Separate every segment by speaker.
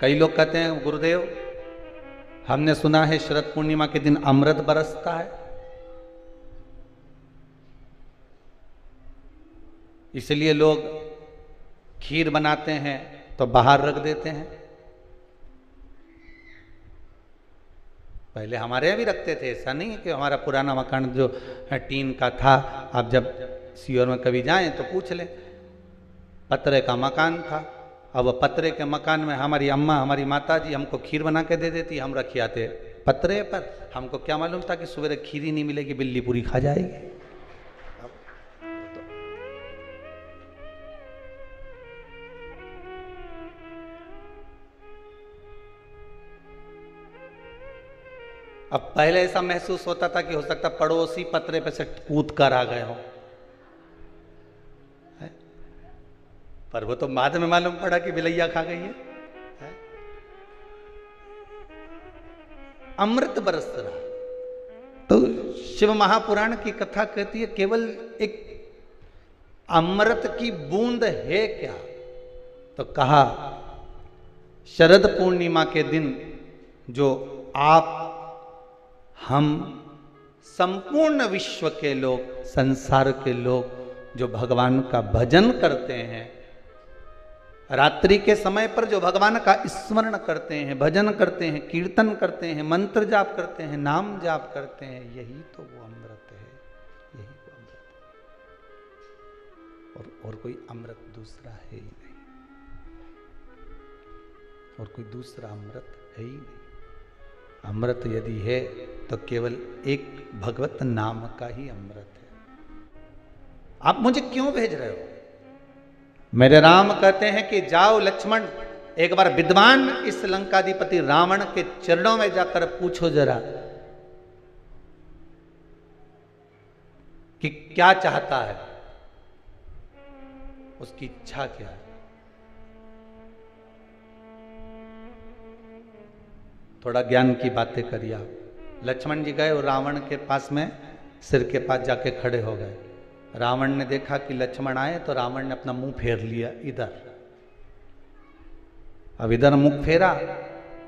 Speaker 1: कई लोग कहते हैं गुरुदेव हमने सुना है शरद पूर्णिमा के दिन अमृत बरसता है, इसलिए लोग खीर बनाते हैं तो बाहर रख देते हैं। पहले हमारे यहाँ भी रखते थे, ऐसा नहीं है कि हमारा पुराना मकान जो टीन का था, आप जब सीहोर में कभी जाएं तो पूछ लें, पतरे का मकान था। अब पतरे के मकान में हमारी अम्मा हमारी माता जी हमको खीर बना के दे देती, हम रख आते पतरे पर। हमको क्या मालूम था कि सवेरे खीर ही नहीं मिलेगी, बिल्ली पूरी खा जाएगी। अब पहले ऐसा महसूस होता था कि हो सकता पड़ोसी पतरे पे से कूद कर आ गए हो, पर वो तो बाद में मालूम पड़ा कि बिलैया खा गई है। अमृत बरस रहा। तो शिव महापुराण की कथा कहती है केवल एक अमृत की बूंद है क्या? तो कहा शरद पूर्णिमा के दिन जो आप हम संपूर्ण विश्व के लोग, संसार के लोग जो भगवान का भजन करते हैं, रात्रि के समय पर जो भगवान का स्मरण करते हैं, भजन करते हैं, कीर्तन करते हैं, मंत्र जाप करते हैं, नाम जाप करते हैं, यही तो वो अमृत है, यही वो अमृत है। और कोई अमृत दूसरा है ही नहीं, और कोई दूसरा अमृत है ही नहीं। अमृत यदि है तो केवल एक भगवत नाम का ही अमृत है। आप मुझे क्यों भेज रहे हो? मेरे राम कहते हैं कि जाओ लक्ष्मण, एक बार विद्वान इस लंकाधिपति रावण के चरणों में जाकर पूछो जरा कि क्या चाहता है, उसकी इच्छा क्या है। थोड़ा ज्ञान की बातें करिए आप। लक्ष्मण जी गए और रावण के पास में सिर के पास जाके खड़े हो गए। रावण ने देखा कि लक्ष्मण आए तो रावण ने अपना मुंह फेर लिया इधर। अब इधर मुंह फेरा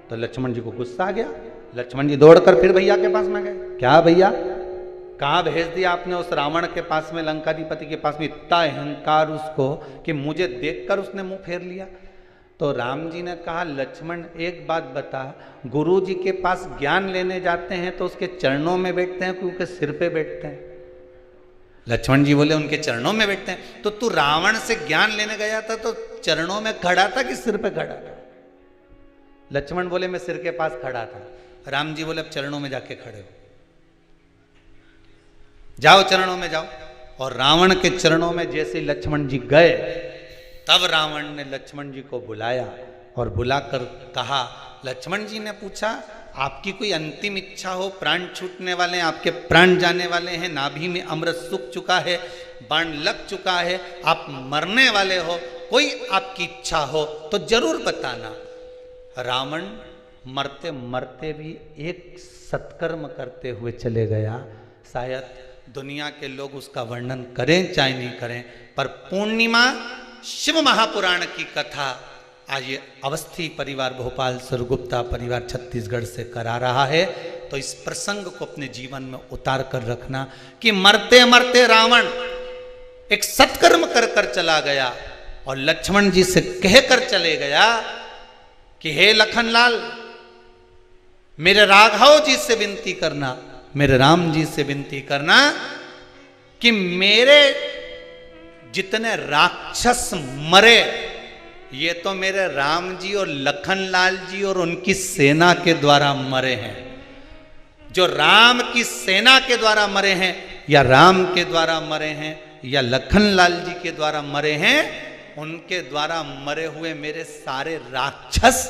Speaker 1: तो लक्ष्मण जी को गुस्सा आ गया। लक्ष्मण जी दौड़कर फिर भैया के पास में गए। क्या भैया, कहाँ भेज दिया आपने उस रावण के पास में, लंकाधिपति के पास में? इतना अहंकार उसको कि मुझे देखकर उसने मुंह फेर लिया। तो राम जी ने कहा लक्ष्मण एक बात बता, गुरु जी के पास ज्ञान लेने जाते हैं तो उसके चरणों में बैठते हैं क्योंकि सिर पे बैठते हैं? लक्ष्मण जी बोले उनके चरणों में बैठते हैं। तो तू रावण से ज्ञान लेने गया था तो चरणों में खड़ा था कि सिर पे खड़ा था? लक्ष्मण बोले मैं सिर के पास खड़ा था। राम जी बोले अब चरणों में जाके खड़े हो, जाओ चरणों में जाओ। और रावण के चरणों में जैसे लक्ष्मण जी गए तब रावण ने लक्ष्मण जी को बुलाया और बुलाकर कहा, लक्ष्मण जी ने पूछा आपकी कोई अंतिम इच्छा हो, प्राण छूटने वाले हैं, आपके प्राण जाने वाले हैं, नाभि में अमृत सूख चुका है, बाण लग चुका है, आप मरने वाले हो, कोई आपकी इच्छा हो तो जरूर बताना। रावण मरते मरते भी एक सत्कर्म करते हुए चले गया। शायद दुनिया के लोग उसका वर्णन करें चाहे नहीं करें, पर पूर्णिमा शिव महापुराण की कथा आज ये अवस्थी परिवार भोपाल सरगुप्ता परिवार छत्तीसगढ़ से करा रहा है। तो इस प्रसंग को अपने जीवन में उतार कर रखना कि मरते मरते रावण एक सत्कर्म कर कर चला गया और लक्ष्मण जी से कहकर चले गया कि हे लखनलाल, मेरे राघव जी से विनती करना, मेरे राम जी से विनती करना कि मेरे जितने राक्षस मरे ये तो मेरे राम जी और लखनलाल जी और उनकी सेना के द्वारा मरे हैं। जो राम की सेना के द्वारा मरे हैं या राम के द्वारा मरे हैं या लखनलाल जी के द्वारा मरे हैं, उनके द्वारा मरे हुए मेरे सारे राक्षस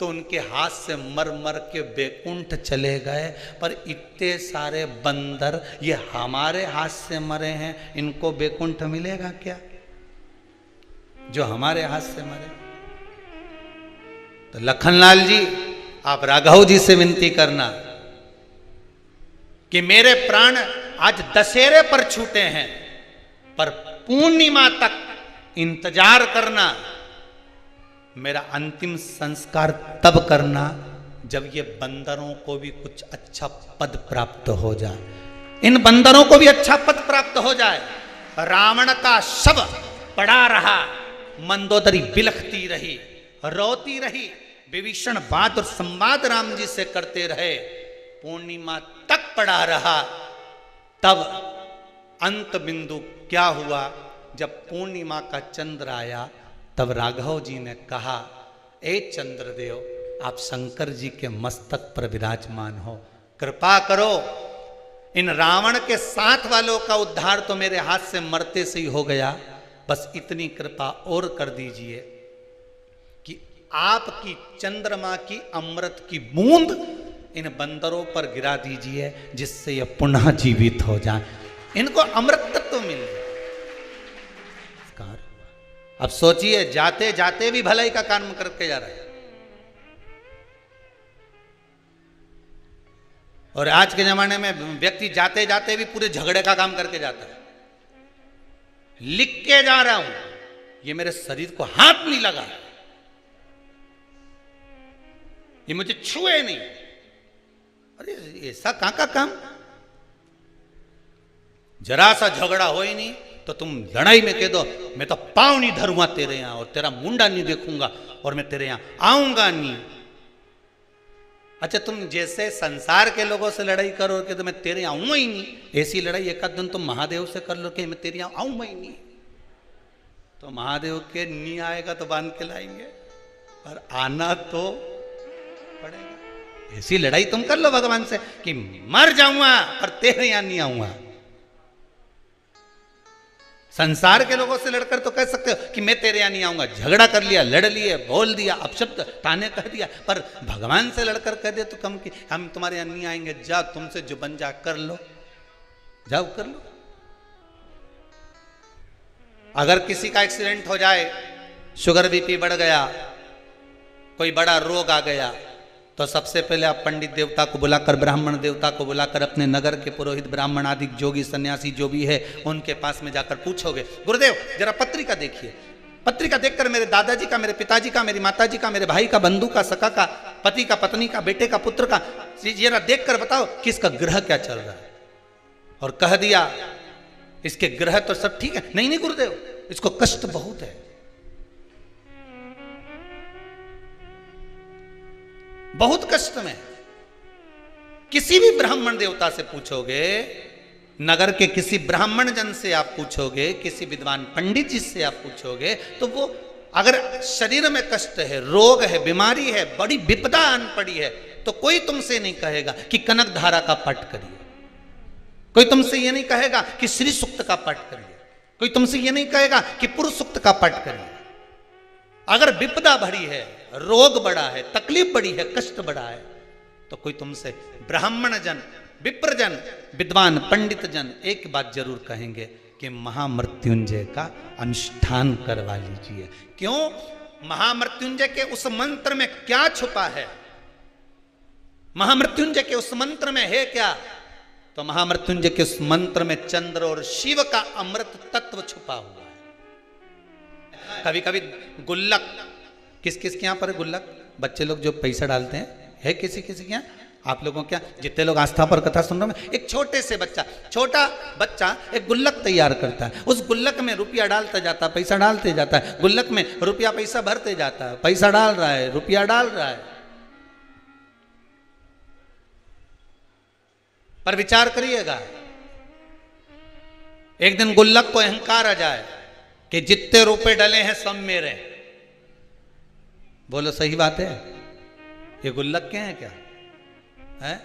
Speaker 1: तो उनके हाथ से मर मर के बैकुंठ चले गए, पर इतने सारे बंदर ये हमारे हाथ से मरे हैं, इनको बैकुंठ मिलेगा क्या जो हमारे हाथ से मरे? तो लखनलाल जी आप राघव जी से विनती करना कि मेरे प्राण आज दशहरे पर छूटे हैं, पर पूर्णिमा तक इंतजार करना, मेरा अंतिम संस्कार तब करना जब ये बंदरों को भी कुछ अच्छा पद प्राप्त हो जाए, इन बंदरों को भी अच्छा पद प्राप्त हो जाए। रावण का शव पड़ा रहा, मंदोदरी बिलखती रही, रोती रही, विभीषण बात और संवाद राम जी से करते रहे, पूर्णिमा तक पड़ा रहा। तब अंत बिंदु क्या हुआ, जब पूर्णिमा का चंद्र आया, तब राघव जी ने कहा, ए चंद्रदेव, आप शंकर जी के मस्तक पर विराजमान हो, कृपा करो, इन रावण के साथ वालों का उद्धार तो मेरे हाथ से मरते से ही हो गया, बस इतनी कृपा और कर दीजिए कि आपकी चंद्रमा की अमृत की बूंद इन बंदरों पर गिरा दीजिए, जिससे ये पुनः जीवित हो जाए, इनको अमृत तत्व मिल जाए। अब सोचिए, जाते जाते भी भलाई का काम करके जा रहा है। और आज के जमाने में व्यक्ति जाते जाते भी पूरे झगड़े का काम करके जाता है। लिख के जा रहा हूं, ये मेरे शरीर को हाथ नहीं लगा, ये मुझे छुए नहीं। अरे ऐसा कहां का काम, जरा सा झगड़ा हो ही नहीं तो तुम लड़ाई में कह दो, मैं तो पांव नहीं धरूंगा तेरे यहां, और तेरा मुंडा नहीं देखूंगा, और मैं तेरे यहां आऊंगा नहीं। अच्छा, तुम जैसे संसार के लोगों से लड़ाई करो कि तो मैं तेरे यहां आऊंगा ही नहीं, ऐसी लड़ाई एक आध दिन तुम महादेव से कर लो कि मैं तेरे यहां आऊंगा ही नहीं, तो महादेव के नहीं आएगा तो बांध के लाएंगे, पर आना तो पड़ेगा। ऐसी लड़ाई तुम कर लो भगवान से कि मर जाऊंगा पर तेरे यहां नहीं आऊंगा। संसार के लोगों से लड़कर तो कह सकते हो कि मैं तेरे यहां नहीं आऊंगा, झगड़ा कर लिया, लड़ लिए, बोल दिया, अपशब्द ताने कह दिया, पर भगवान से लड़कर कह दे तो कम कि हम तुम्हारे यहां नहीं आएंगे, जा तुमसे जो बन जा कर लो, जाओ कर लो। अगर किसी का एक्सीडेंट हो जाए, शुगर बीपी बढ़ गया, कोई बड़ा रोग आ गया, तो सबसे पहले आप पंडित देवता को बुलाकर, ब्राह्मण देवता को बुलाकर, अपने नगर के पुरोहित, ब्राह्मण आदि जोगी सन्यासी जो भी है उनके पास में जाकर पूछोगे, गुरुदेव जरा पत्रिका देखिए, पत्रिका देखकर मेरे दादाजी का, मेरे पिताजी का, मेरी माताजी का, मेरे भाई का, बंधु का, सखा का, पति का, पत्नी का, बेटे का, पुत्र का, जरा देखकर बताओ कि इसका ग्रह क्या चल रहा है। और कह दिया इसके ग्रह तो सब ठीक है, नहीं नहीं गुरुदेव, इसको कष्ट बहुत है, बहुत कष्ट में। किसी भी ब्राह्मण देवता से पूछोगे, नगर के किसी ब्राह्मण जन से आप पूछोगे, किसी विद्वान पंडित जी से आप पूछोगे, तो वो अगर शरीर में कष्ट है, रोग है, बीमारी है, बड़ी विपदा आन पड़ी है, तो कोई तुमसे नहीं कहेगा कि कनक धारा का पाठ करिए, कोई तुमसे ये नहीं कहेगा कि श्री सूक्त का पाठ करिए, कोई तुमसे ये नहीं कहेगा कि पुरुष सूक्त का पाठ करिए। अगर विपदा बड़ी है, रोग बड़ा है, तकलीफ बड़ी है, कष्ट बड़ा है, तो कोई तुमसे ब्राह्मण जन, विप्रजन, विद्वान पंडित जन एक बात जरूर कहेंगे कि महामृत्युंजय का अनुष्ठान करवा लीजिए। क्यों? महामृत्युंजय के उस मंत्र में क्या छुपा है, महामृत्युंजय के उस मंत्र में है क्या? तो महामृत्युंजय के उस मंत्र में चंद्र और शिव का अमृत तत्व छुपा हुआ है। कभी कभी गुल्लक, किस किस के यहाँ पर गुल्लक, बच्चे लोग जो पैसा डालते हैं, है किसी किसी के यहाँ? आप लोगों क्या, जितने लोग आस्था पर कथा सुन रहे हैं, एक छोटे से बच्चा, छोटा बच्चा एक गुल्लक तैयार करता है, उस गुल्लक में रुपया डालता जाता है, पैसा डालते जाता है, गुल्लक में रुपया पैसा भरते जाता है, पैसा डाल रहा है, रुपया डाल रहा है। पर विचार करिएगा, एक दिन गुल्लक को अहंकार आ जाए कि जितने रुपए डले हैं सब मेरे। बोलो सही बात है? ये गुल्लक के हैं क्या है?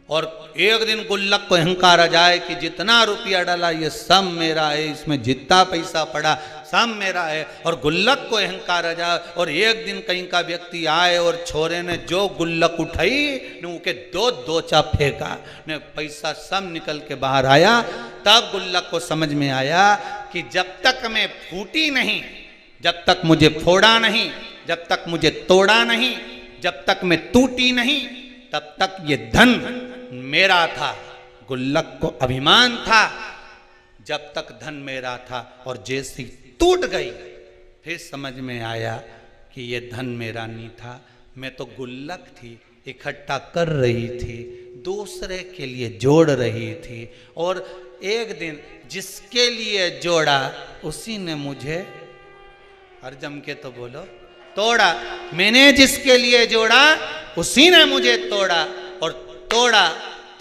Speaker 1: और एक दिन गुल्लक को अहंकार आ जाए कि जितना रुपया डाला ये सब मेरा है, इसमें जितना पैसा पड़ा सब मेरा है, और गुल्लक को अहंकार आ जाए, और एक दिन कहीं का व्यक्ति आए और छोरे ने जो गुल्लक उठाई ने उनके दो दोचा फेंका ने पैसा सब निकल के बाहर आया। तब गुल्लक को समझ में आया कि जब तक मैं फूटी नहीं, जब तक मुझे फोड़ा नहीं, जब तक मुझे तोड़ा नहीं, जब तक मैं टूटी नहीं, तब तक ये धन मेरा था। गुल्लक को अभिमान था जब तक धन मेरा था, और जैसी टूट गई फिर समझ में आया कि ये धन मेरा नहीं था, मैं तो गुल्लक थी, इकट्ठा कर रही थी, दूसरे के लिए जोड़ रही थी, और एक दिन जिसके लिए जोड़ा उसी ने मुझे, हर जम के तो बोलो, तोड़ा। मैंने जिसके लिए जोड़ा उसी ने मुझे तोड़ा, और तोड़ा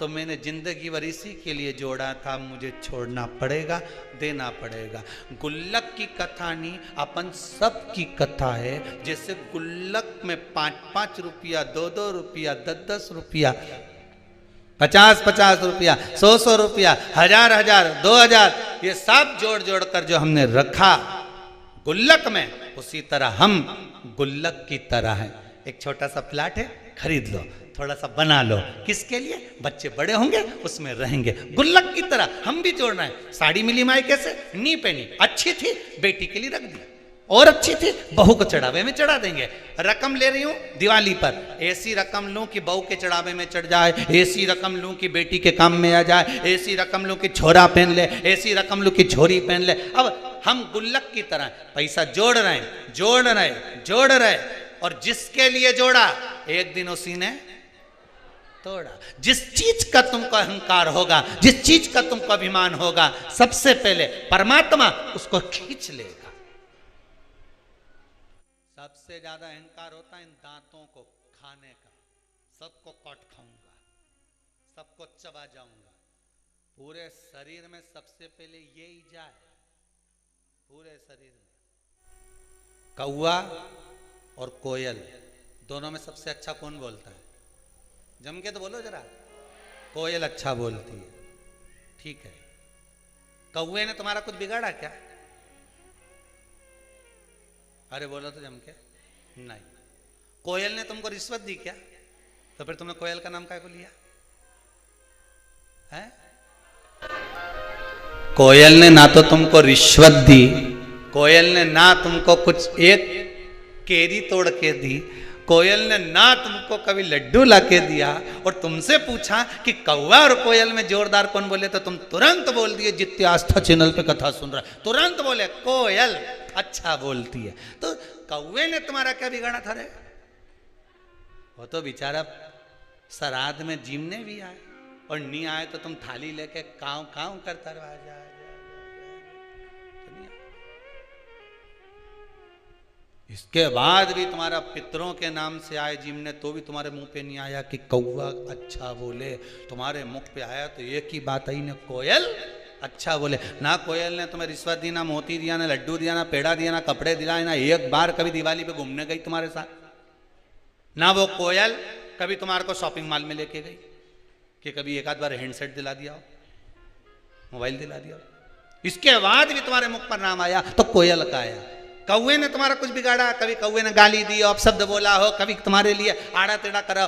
Speaker 1: तो मैंने जिंदगी भर इसी के लिए जोड़ा था, मुझे छोड़ना पड़ेगा, देना पड़ेगा। गुल्लक की कथा नहीं, अपन सब की कथा है। जैसे गुल्लक में 5-5 रुपया, 2-2 रुपया, 10-10 रुपया, 50-50 रुपया, 100-100 रुपया, 1000-1000, 2000, ये सब जोड़ जोड़ कर जो हमने रखा गुल्लक में, उसी तरह हम गुल्लक की तरह हैं। एक छोटा सा प्लाट है, खरीद लो, थोड़ा सा बना लो, किसके लिए? बच्चे बड़े होंगे उसमें रहेंगे। गुल्लक की तरह हम भी जोड़ रहे हैं। साड़ी मिली माई कैसे? नहीं पहनी, अच्छी थी, बेटी के लिए रख दी, और अच्छी थी, बहू को चढ़ावे में चढ़ा देंगे। रकम ले रही हूं दिवाली पर, ऐसी रकम लूं कि बहू के चढ़ावे में चढ़ जाए, ऐसी रकम लूं कि बेटी के काम में आ जाए, ऐसी रकम लूं कि छोरा पहन ले, ऐसी रकम लूं कि छोरी पहन ले। अब हम गुल्लक की तरह पैसा जोड़ रहे हैं, जोड़ रहे, जोड़ रहे, और जिसके लिए जोड़ा एक दिन उसी ने तोड़ा। जिस चीज का तुमको अहंकार होगा, जिस चीज का तुमको अभिमान होगा, सबसे पहले परमात्मा उसको खींच लेगा। सबसे ज्यादा अहंकार होता है इन दांतों को खाने का, सबको काट खाऊंगा, सबको चबा जाऊंगा। पूरे शरीर में सबसे पहले यही जाए, पूरे शरीर में। कौवा और कोयल दोनों में सबसे अच्छा कौन बोलता है? जम के तो बोलो जरा। कोयल अच्छा बोलती है, ठीक है। कौवे ने तुम्हारा कुछ बिगाड़ा क्या? अरे बोलो तो जम के। नहीं। कोयल ने तुमको रिश्वत दी क्या? तो फिर तुमने कोयल का नाम काय को लिया है? कोयल ने ना तो तुमको रिश्वत दी, कोयल ने ना तुमको कुछ एक केरी तोड़ के दी, कोयल ने ना तुमको कभी लड्डू लाके दिया, और तुमसे पूछा कि कौवा और कोयल में जोरदार कौन बोले, तो तुम तुरंत बोल दिए, जितने आस्था चैनल पे कथा सुन रहा है तुरंत बोले कोयल अच्छा बोलती है। तो कौवे ने तुम्हारा क्या बिगाड़ा था रे? वो तो बेचारा श्राद्ध में जिमने भी आए, और नहीं आए तो तुम थाली लेके काव काव करता रहा जा। इसके बाद भी तुम्हारा पितरों के नाम से आए जिमने, तो भी तुम्हारे मुंह पे नहीं आया कि कौवा अच्छा बोले। तुम्हारे मुख पे आया तो एक ही बात आई ना, कोयल अच्छा बोले। ना कोयल ने तुम्हें रिश्वत दी, ना मोती दिया, ना लड्डू दिया, ना पेड़ा दिया, ना कपड़े दिलाए, ना एक बार कभी दिवाली पे घूमने गई तुम्हारे साथ। ना वो कोयल कभी तुम्हारे को शॉपिंग मॉल में लेके गई कि कभी एक आध बार हैंडसेट दिला दिया हो, मोबाइल दिला दिया हो। इसके बाद भी तुम्हारे मुख पर नाम आया तो कोयल का आया। कौवे ने तुम्हारा कुछ बिगाड़ा? कभी कौवे ने गाली दी, अपशब्द बोला हो, कभी तुम्हारे लिए आड़ा टेढ़ा करा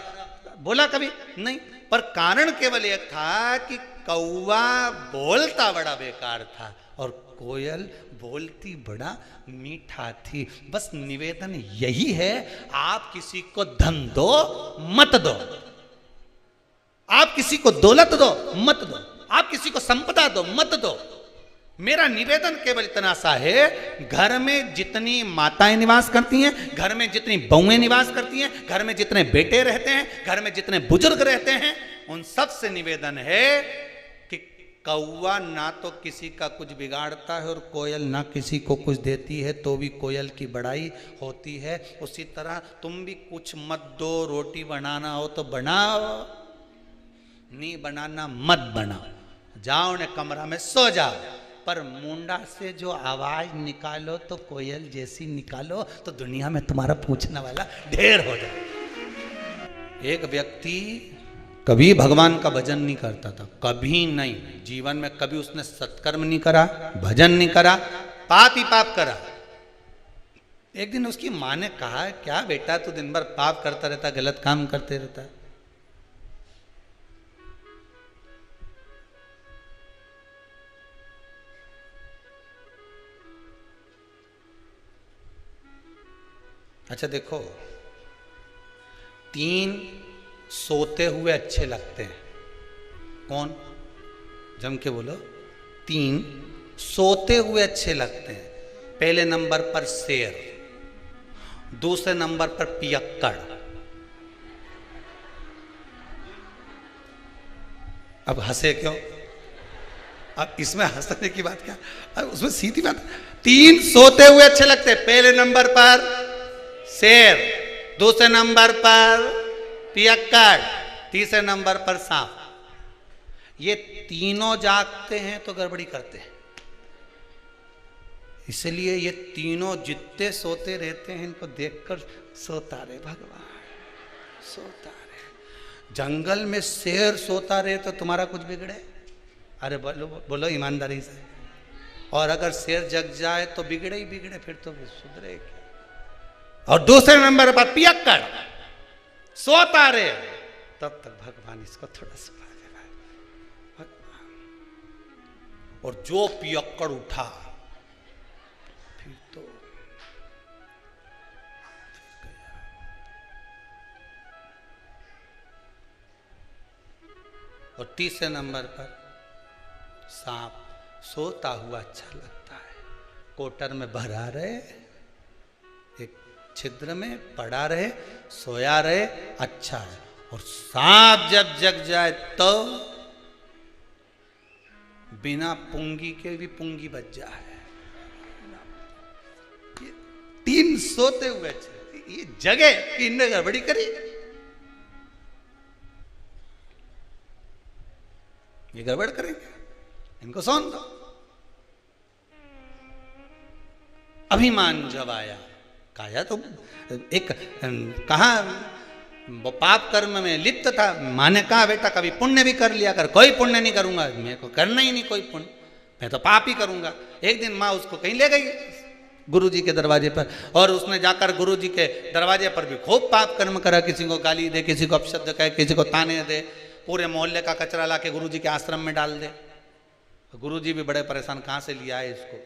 Speaker 1: बोला? कभी नहीं। पर कारण केवल एक था कि कौवा बोलता बड़ा बेकार था और कोयल बोलती बड़ा मीठा थी। बस निवेदन यही है, आप किसी को धन दो मत दो, आप किसी को दौलत दो मत दो, आप किसी को संपदा दो मत दो। मेरा निवेदन केवल इतना सा है, घर में जितनी माताएं निवास करती हैं, घर में जितनी बहुएं निवास करती हैं, घर में जितने बेटे रहते हैं, घर में जितने बुजुर्ग रहते हैं, उन सब से निवेदन है कि कौवा ना तो किसी का कुछ बिगाड़ता है और कोयल ना किसी को कुछ देती है, तो भी कोयल की बड़ाई होती है। उसी तरह तुम भी कुछ मत दो, रोटी बनाना हो तो बनाओ, नहीं बनाना मत बनाओ, जाओ ने कमरा में सो जाओ, पर मुंडा से जो आवाज निकालो तो कोयल जैसी निकालो, तो दुनिया में तुम्हारा पूछने वाला ढेर हो जाए। एक व्यक्ति कभी भगवान का भजन नहीं करता था, कभी नहीं, जीवन में कभी उसने सत्कर्म नहीं करा, भजन नहीं करा, पाप ही पाप करा। एक दिन उसकी माँ ने कहा, क्या बेटा तू दिन भर पाप करता रहता, गलत काम करते रहता। अच्छा देखो, 3 सोते हुए अच्छे लगते हैं। कौन? जम के बोलो। 3 सोते हुए अच्छे लगते हैं। पहले नंबर पर शेर, दूसरे नंबर पर पियक्कड़। अब हंसे क्यों? अब इसमें हंसने की बात क्या? अब उसमें सीधी बात, 3 सोते हुए अच्छे लगते। पहले नंबर पर शेर, दूसरे नंबर पर पियक्कड़, तीसरे नंबर पर सांप। ये तीनों जागते हैं तो गड़बड़ी करते हैं। इसलिए ये तीनों जितने सोते रहते हैं इनको देखकर सोता रहे भगवान, सोता रहे। जंगल में शेर सोता रहे तो तुम्हारा कुछ बिगड़े? अरे बोलो बोलो ईमानदारी से। और अगर शेर जग जाए तो बिगड़े ही बिगड़े, फिर तो सुधरे क्या। और दूसरे नंबर पर पियक्कड़ सोता रहे, तब तक भगवान इसको थोड़ा सुला दे। और जो पियक्कड़ उठा फिर तो गया। और तीसरे नंबर पर सांप सोता हुआ अच्छा लगता है। कोटर में भरा रहे, एक छिद्र में पड़ा रहे, सोया रहे, अच्छा है। और सांप जब जग जाए तो बिना पुंगी के भी पुंगी बच जाए। ये 3 सोते हुए ये जगे कि इनने गड़बड़ी करी, ये गड़बड़ करेंगे, इनको सोन दो। अभिमान जब आया, काया तो एक कहा वो पाप कर्म में लिप्त था। माँ ने कहा बेटा कभी पुण्य भी कर लिया कर। कोई पुण्य नहीं करूंगा, मेरे को करना ही नहीं कोई पुण्य, मैं तो पाप ही करूंगा। एक दिन माँ उसको कहीं ले गई गुरुजी के दरवाजे पर, और उसने जाकर गुरुजी के दरवाजे पर भी खूब पाप कर्म करा। किसी को गाली दे, किसी को अपशब्द कहे, किसी को ताने दे, पूरे मोहल्ले का कचरा ला के गुरुजी के आश्रम में डाल दे। गुरुजी भी बड़े परेशान, कहाँ से लिया है इसको।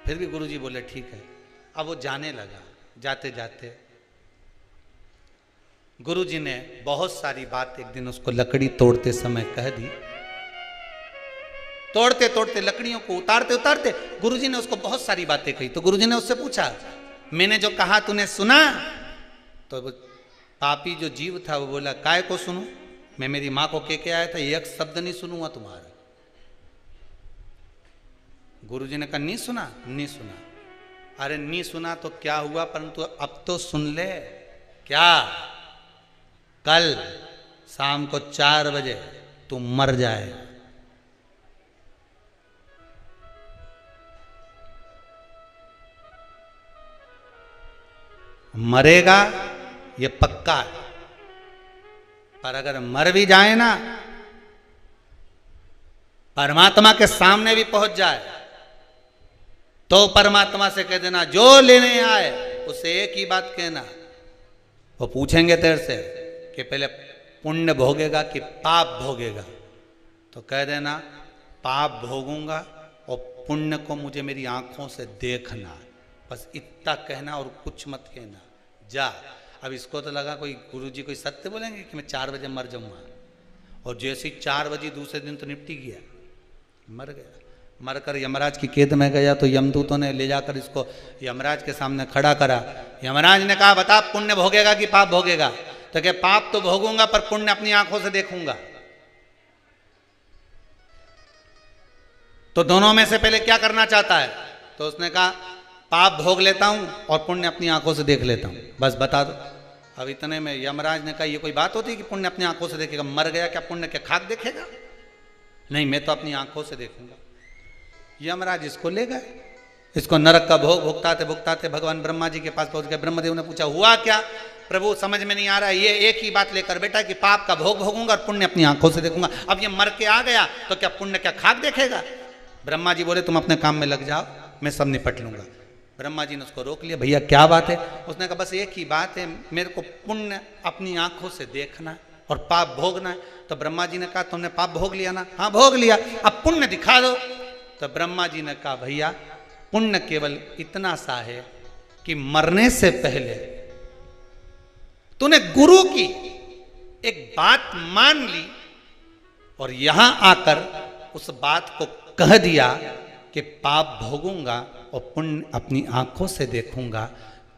Speaker 1: फिर भी गुरुजी बोले ठीक है। अब वो जाने लगा। जाते जाते गुरुजी ने बहुत सारी बात एक दिन उसको लकड़ी तोड़ते समय कह दी। तोड़ते तोड़ते लकड़ियों को उतारते उतारते गुरुजी ने उसको बहुत सारी बातें कही। तो गुरुजी ने उससे पूछा मैंने जो कहा तूने सुना? तो पापी जो जीव था वो बोला काय को सुनूं, मैं मेरी माँ को कह के आया था, एक शब्द नहीं सुनूंगा तुम्हारा। गुरुजी ने कहा नहीं सुना? नहीं सुना। अरे नहीं सुना तो क्या हुआ, परंतु अब तो सुन ले। क्या? कल शाम को 4 बजे तू मर जाए। मरेगा ये पक्का है, पर अगर मर भी जाए ना, परमात्मा के सामने भी पहुंच जाए तो परमात्मा से कह देना जो लेने आए उसे एक ही बात कहना। वो पूछेंगे तेरे से कि पहले पुण्य भोगेगा कि पाप भोगेगा, तो कह देना पाप भोगूंगा और पुण्य को मुझे मेरी आंखों से देखना। बस इतना कहना और कुछ मत कहना। जा। अब इसको तो लगा कोई गुरुजी कोई सत्य बोलेंगे कि मैं 4 बजे मर जाऊंगा, और जैसे ही 4 बजे दूसरे दिन तो निपटी गया, मर गया। मरकर यमराज की कैद में गया तो यमदूतों ने ले जाकर इसको यमराज के सामने खड़ा करा। यमराज ने कहा बता पुण्य भोगेगा कि पाप भोगेगा? तो क्या पाप तो भोगूंगा पर पुण्य अपनी आंखों से देखूंगा। तो दोनों में से पहले क्या करना चाहता है? तो उसने कहा पाप भोग लेता हूं और पुण्य अपनी आंखों से देख लेता हूं, बस बता दो। अब इतने में यमराज ने कहा ये कोई बात होती है कि पुण्य अपनी आंखों से देखेगा? मर गया क्या पुण्य के खाक देखेगा? नहीं, मैं तो अपनी आंखों से देखूंगा। यमराज इसको ले गए, इसको नरक का भोग भुगताते भुगताते भगवान ब्रह्मा जी के पास पहुंच गए। ब्रह्मदेव ने पूछा हुआ क्या? प्रभु समझ में नहीं आ रहा है। ये एक ही बात लेकर बेटा कि पाप का भोग भोगूंगा और पुण्य अपनी आंखों से देखूंगा। अब ये मर के आ गया तो क्या पुण्य क्या खाक देखेगा? ब्रह्मा जी बोले तुम अपने काम में लग जाओ, मैं सब निपट लूंगा। ब्रह्मा जी ने उसको रोक लिया, भैया क्या बात है? उसने कहा बस एक ही बात है, मेरे को पुण्य अपनी आंखों से देखना और पाप भोगना है। तो ब्रह्मा जी ने कहा तुमने पाप भोग लिया ना? हाँ भोग लिया, अब पुण्य दिखा दो। तो ब्रह्मा जी ने कहा भैया पुण्य केवल इतना सा है कि मरने से पहले तूने गुरु की एक बात मान ली और यहां आकर उस बात को कह दिया कि पाप भोगूंगा और पुण्य अपनी आंखों से देखूंगा,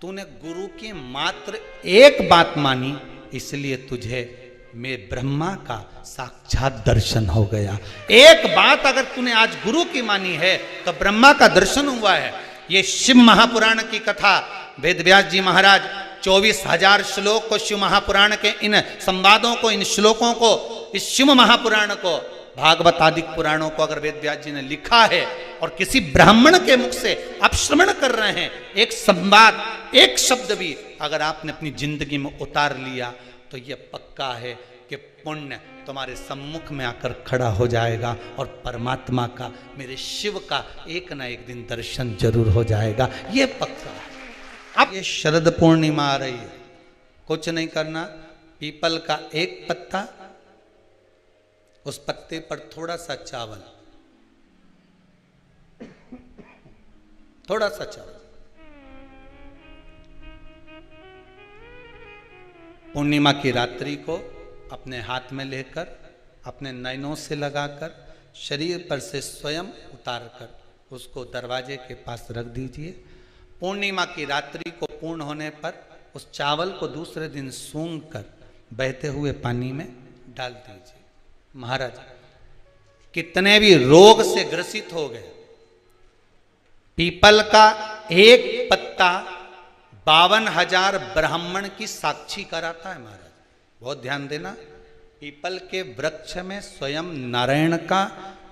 Speaker 1: तूने गुरु की मात्र एक बात मानी, इसलिए तुझे मैं ब्रह्मा का साक्षात दर्शन हो गया। एक बात अगर तूने आज गुरु की मानी है तो ब्रह्मा का दर्शन हुआ है। ये शिव महापुराण की कथा वेदव्यास जी महाराज 24,000 श्लोक को, शिव महापुराण के इन संवादों को, इन श्लोकों को, इस शिव महापुराण को, भागवत आदि पुराणों को अगर वेदव्यास जी ने लिखा है और किसी ब्राह्मण के मुख से आप श्रवण कर रहे हैं, एक संवाद, एक शब्द भी अगर आपने अपनी जिंदगी में उतार लिया तो यह पक्का है कि पुण्य तुम्हारे सम्मुख में आकर खड़ा हो जाएगा और परमात्मा का, मेरे शिव का एक ना एक दिन दर्शन जरूर हो जाएगा, ये पक्का है। अब ये शरद पूर्णिमा आ रही है, कुछ नहीं करना, पीपल का एक पत्ता, उस पत्ते पर थोड़ा सा चावल, थोड़ा सा चावल, पूर्णिमा की रात्रि को अपने हाथ में लेकर, अपने नयनों से लगाकर, शरीर पर से स्वयं उतार कर उसको दरवाजे के पास रख दीजिए। पूर्णिमा की रात्रि को पूर्ण होने पर उस चावल को दूसरे दिन सूंघ कर बहते हुए पानी में डाल दीजिए। महाराज कितने भी रोग से ग्रसित हो गए, पीपल का एक पत्ता 52,000 ब्राह्मण की साक्षी कराता है। महाराज बहुत ध्यान देना, पीपल के वृक्ष में स्वयं नारायण का,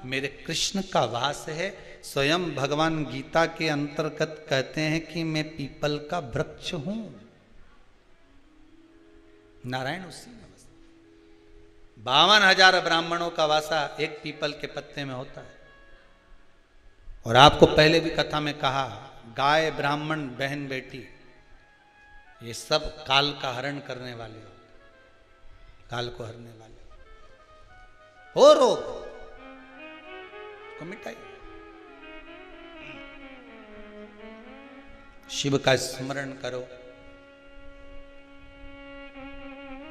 Speaker 1: मेरे कृष्ण का वास है। स्वयं भगवान गीता के अंतर्गत कहते हैं कि मैं पीपल का वृक्ष हूं, नारायण उसी में। 52,000 ब्राह्मणों का वासा एक पीपल के पत्ते में होता है। और आपको पहले भी कथा में कहा, गाय, ब्राह्मण, बहन, बेटी, ये सब काल का हरण करने वाले हो, काल को हरने वाले हो रोग को मिटाइए। शिव का स्मरण करो।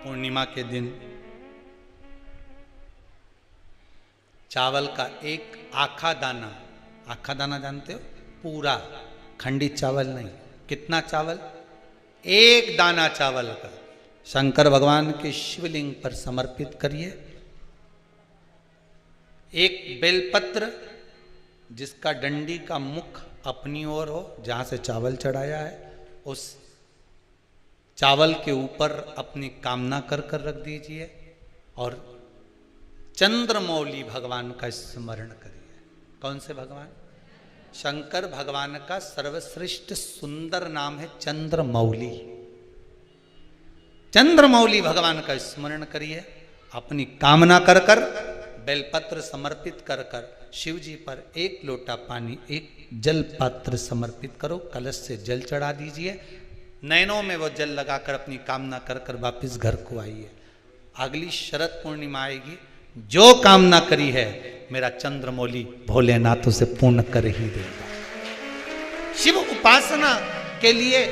Speaker 1: पूर्णिमा के दिन चावल का एक आखा दाना, आखा दाना जानते हो, पूरा खंडित चावल नहीं, कितना चावल, एक दाना चावल का शंकर भगवान के शिवलिंग पर समर्पित करिए। एक बेलपत्र जिसका डंडी का मुख अपनी ओर हो, जहां से चावल चढ़ाया है, उस चावल के ऊपर अपनी कामना कर कर रख दीजिए और चंद्रमौली भगवान का स्मरण करिए। कौन से भगवान? शंकर भगवान का सर्वश्रेष्ठ सुंदर नाम है चंद्रमौली। चंद्रमौली भगवान का स्मरण करिए, अपनी कामना कर कर, बेलपत्र समर्पित कर कर, शिव जी पर एक लोटा पानी, एक जल पात्र समर्पित करो, कलश से जल चढ़ा दीजिए, नैनों में वो जल लगाकर अपनी कामना कर कर वापिस घर को आइए। अगली शरद पूर्णिमा आएगी, जो कामना करी है मेरा चंद्रमौली भोलेनाथ उसे पूर्ण कर ही देगा। शिव उपासना के लिए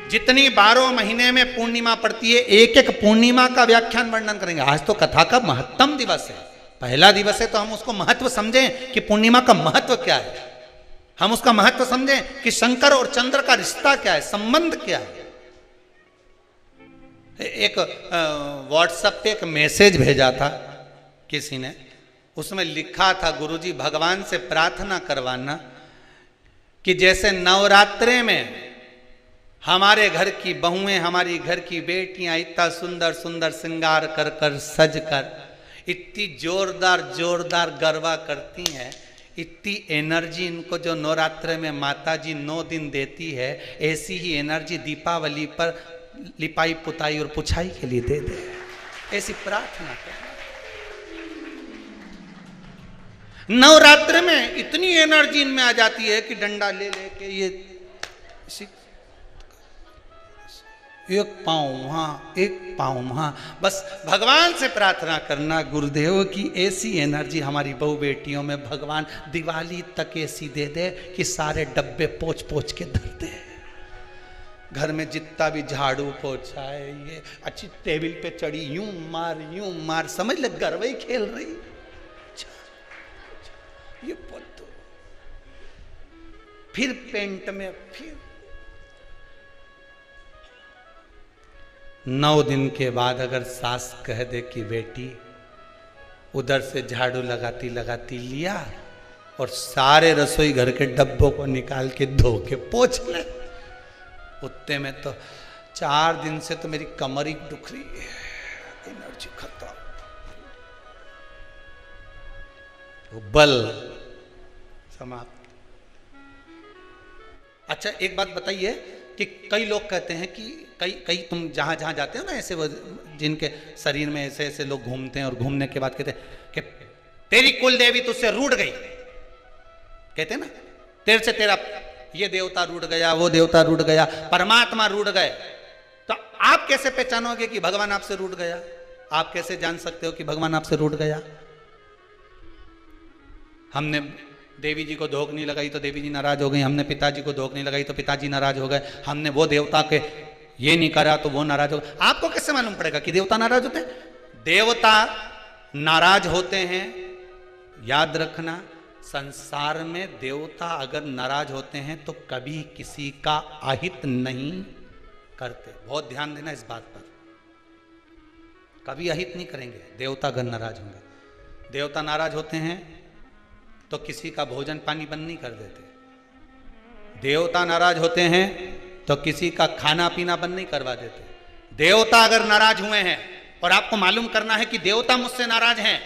Speaker 1: जितनी 12 महीने में पूर्णिमा पड़ती है, एक एक पूर्णिमा का व्याख्यान वर्णन करेंगे। आज तो कथा का महत्तम दिवस है, पहला दिवस है, तो हम उसको महत्व समझें कि पूर्णिमा का महत्व क्या है, हम उसका महत्व समझें कि शंकर और चंद्र का रिश्ता क्या है, संबंध क्या है। एक व्हाट्सएप पे एक मैसेज भेजा था किसी ने, उसमें लिखा था, गुरुजी भगवान से प्रार्थना करवाना कि जैसे नवरात्रे में हमारे घर की बहुएं, हमारी घर की बेटियां इतना सुंदर सुंदर श्रृंगार कर कर सज कर इतनी जोरदार जोरदार गरबा करती हैं, इतनी एनर्जी इनको जो नवरात्रे में माता जी 9 दिन देती है, ऐसी ही एनर्जी दीपावली पर लिपाई पुताई और पुछाई के लिए दे दे, ऐसी प्रार्थना कर। नवरात्र में इतनी एनर्जी इनमें आ जाती है कि डंडा ले लेके ये एक पाँव वहाँ, एक पाँव वहाँ, बस भगवान से प्रार्थना करना गुरुदेव की ऐसी एनर्जी हमारी बहू बेटियों में भगवान दिवाली तक ऐसी दे दे कि सारे डब्बे पोंछ पोंछ के धर दे। घर में जितना भी झाड़ू पोछा है, ये अच्छी टेबल पे चढ़ी यूं मार, समझ ले गरबा ही खेल रही। ये फिर पेंट में, फिर 9 दिन के बाद अगर सास कह दे कि बेटी, उधर से झाड़ू लगाती लगाती लिया और सारे रसोई घर के डब्बों को निकाल के धो के पोंछ ले, उतने में तो 4 दिन से तो मेरी कमर ही दुख रही है, एनर्जी खत्म, वो बल समाप्त। अच्छा एक बात बताइए कि कई लोग कहते हैं कि कई तुम जहां जहां जाते हो ना, ऐसे वो जिनके शरीर में ऐसे ऐसे लोग घूमते हैं और घूमने के बाद कहते हैं कि तेरी कुल देवी तुझसे रूठ गई, कहते हैं ना, तेरे से तेरा ये देवता रूठ गया, वो देवता रूठ गया, परमात्मा रूठ गए। तो आप कैसे पहचानोगे कि भगवान आपसे रूठ गया? आप कैसे जान सकते हो कि भगवान आपसे रूठ गया? हमने देवी जी को धोख नहीं लगाई तो देवी जी नाराज हो गई, हमने पिताजी को धोख नहीं लगाई तो पिताजी नाराज हो गए, हमने वो देवता के ये नहीं करा तो वो नाराज हो गए। आपको कैसे मालूम पड़ेगा कि देवता नाराज होते हैं? देवता नाराज होते हैं, याद रखना, संसार में देवता अगर नाराज होते हैं तो कभी किसी का अहित नहीं करते। बहुत ध्यान देना इस बात पर, कभी अहित नहीं करेंगे देवता अगर नाराज होंगे। देवता नाराज होते हैं तो किसी का भोजन पानी बंद नहीं कर देते। देवता नाराज होते हैं तो किसी का खाना पीना बंद नहीं करवा देते। देवता अगर नाराज हुए हैं और आपको मालूम करना है कि देवता मुझसे नाराज हैं,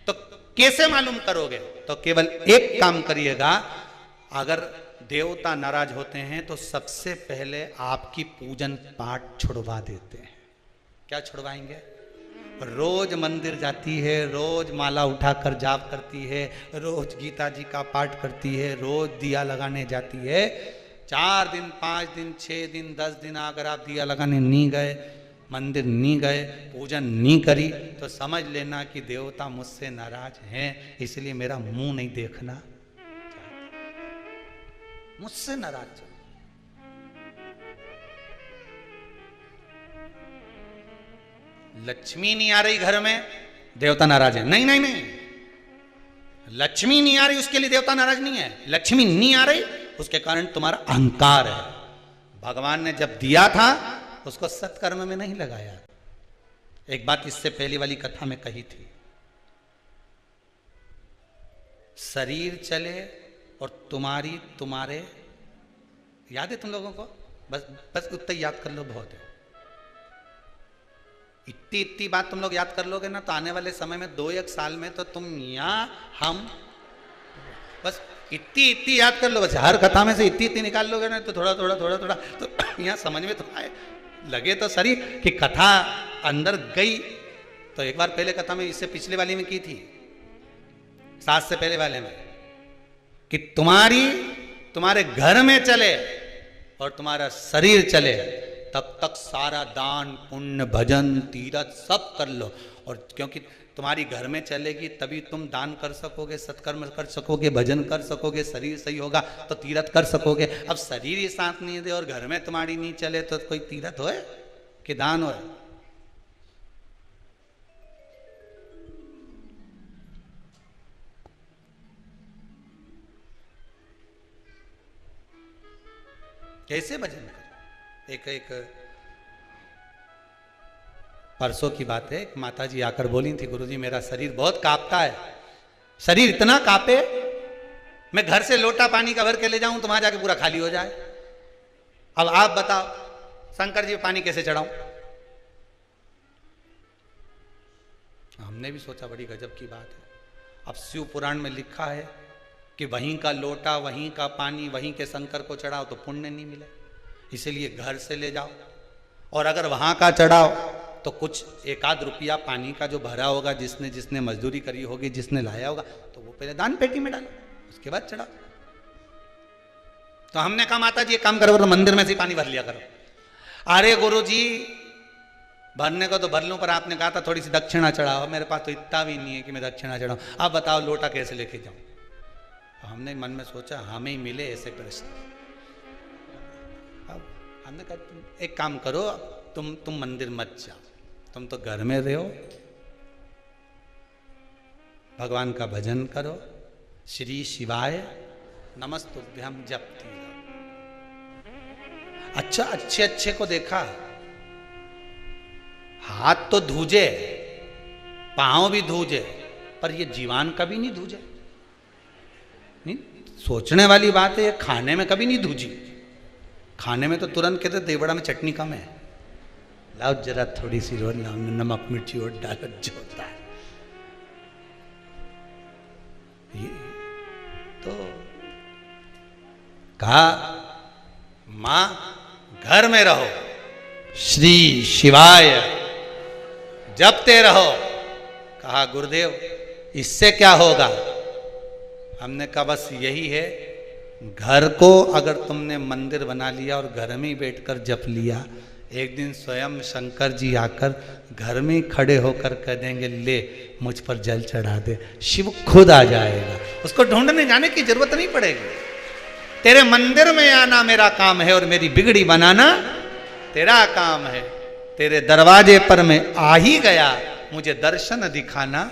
Speaker 1: तो कैसे मालूम करोगे? तो केवल एक काम करिएगा, अगर देवता नाराज होते हैं तो सबसे पहले आपकी पूजन पाठ छुड़वा देते हैं। क्या छुड़वाएंगे? रोज मंदिर जाती है, रोज माला उठाकर जाप करती है, रोज गीता जी का पाठ करती है, रोज दिया लगाने जाती है। 4 दिन 5 दिन 6 दिन 10 दिन अगर आप दिया लगाने नहीं गए, मंदिर नहीं गए, पूजन नहीं करी, तो समझ लेना कि देवता मुझसे नाराज हैं, इसलिए मेरा मुंह नहीं देखना, मुझसे नाराज। लक्ष्मी नहीं आ रही घर में, देवता नाराज है? नहीं नहीं नहीं, लक्ष्मी नहीं आ रही उसके लिए देवता नाराज नहीं है। लक्ष्मी नहीं आ रही उसके कारण तुम्हारा अहंकार है। भगवान ने जब दिया था उसको सत्कर्म में नहीं लगाया। एक बात इससे पहली वाली कथा में कही थी, शरीर चले और तुम्हारे याद है तुम लोगों को? बस उतना याद कर लो, बहुत है। इतनी बात तुम लोग याद कर लोगे ना तो आने वाले समय में 2-1 साल में तो तुम हम बस इतनी याद कर लो, बस हर कथा में से इतनी निकाल लोगे ना तो थोड़ा तो यहाँ समझ में तो आए, लगे तो सही कि कथा अंदर गई। तो एक बार पहले कथा में, इससे पिछले वाली में की थी, 7 से पहले वाले में, कि तुम्हारे घर में चले और तुम्हारा शरीर चले, तब तक सारा दान पुण्य भजन तीरथ सब कर लो। और क्योंकि तुम्हारी घर में चलेगी तभी तुम दान कर सकोगे, सत्कर्म कर सकोगे, भजन कर सकोगे, शरीर सही होगा तो तीरथ कर सकोगे। अब शरीर ही साथ नहीं दे और घर में तुम्हारी नहीं चले तो कोई तीरथ होए कि दान होए? कैसे भजन करें? एक परसों की बात है, एक माता जी आकर बोली थी, गुरुजी मेरा शरीर बहुत कांपता है, शरीर इतना कांपे, मैं घर से लोटा पानी का भर के ले जाऊं तो वहां जाके पूरा खाली हो जाए। अब आप बताओ शंकर जी पानी कैसे चढ़ाऊं? हमने भी सोचा बड़ी गजब की बात है। अब शिव पुराण में लिखा है कि वहीं का लोटा, वहीं का पानी, वहीं के शंकर को चढ़ाओ तो पुण्य नहीं मिले, इसीलिए घर से ले जाओ। और अगर वहां का चढ़ाओ तो कुछ 1-8 रुपया पानी का जो भरा होगा, जिसने मजदूरी करी होगी, जिसने लाया होगा, तो वो पहले दान पेटी में डालो, उसके बाद चढ़ाओ। तो हमने कहा माता जी एक काम करो, मंदिर में से पानी भर लिया करो। अरे गुरु जी भरने को तो भर लूं, पर आपने कहा था थोड़ी सी दक्षिणा चढ़ाओ, मेरे पास तो इतना भी नहीं है कि मैं दक्षिणा चढ़ाऊं। अब बताओ लोटा कैसे लेके जाऊं? तो हमने मन में सोचा हमें ही मिले ऐसे प्रश्न। अब हमने कहा एक काम करो, तुम मंदिर मत जाओ, तुम तो घर में रहो, भगवान का भजन करो, श्री शिवाय नमस्तुभ्यम जपती रहो। अच्छा अच्छे को देखा, हाथ तो धूजे, पांव भी धूजे, पर ये जीवान कभी नहीं धूजे। नहीं, सोचने वाली बात है, ये खाने में कभी नहीं धूजी। खाने में तो तुरंत कहते देवड़ा में चटनी कम है, लाओ जरा थोड़ी सी रोज नमक मिर्ची और डालो जो होता है। तो कहा मां घर में रहो, श्री शिवाय जपते रहो। कहा गुरुदेव इससे क्या होगा? हमने कहा बस यही है, घर को अगर तुमने मंदिर बना लिया और घर में ही बैठकर जप लिया, एक दिन स्वयं शंकर जी आकर घर में ही खड़े होकर कह देंगे ले मुझ पर जल चढ़ा दे, शिव खुद आ जाएगा, उसको ढूंढने जाने की जरूरत नहीं पड़ेगी। तेरे मंदिर में आना मेरा काम है और मेरी बिगड़ी बनाना तेरा काम है। तेरे दरवाजे पर मैं आ ही गया, मुझे दर्शन दिखाना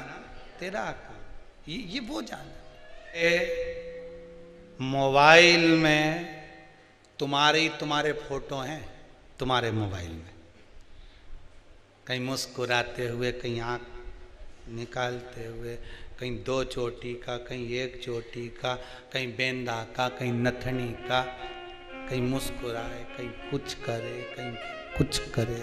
Speaker 1: तेरा काम। ये वो जान। मोबाइल में तुम्हारे फोटो हैं, तुम्हारे मोबाइल में, कहीं मुस्कुराते हुए, कहीं आंख निकालते हुए, कहीं 2 चोटी का, कहीं 1 चोटी का, कहीं बेंदा का, कहीं नथनी का, कहीं मुस्कुराए, कहीं कुछ करे, कहीं कुछ करे।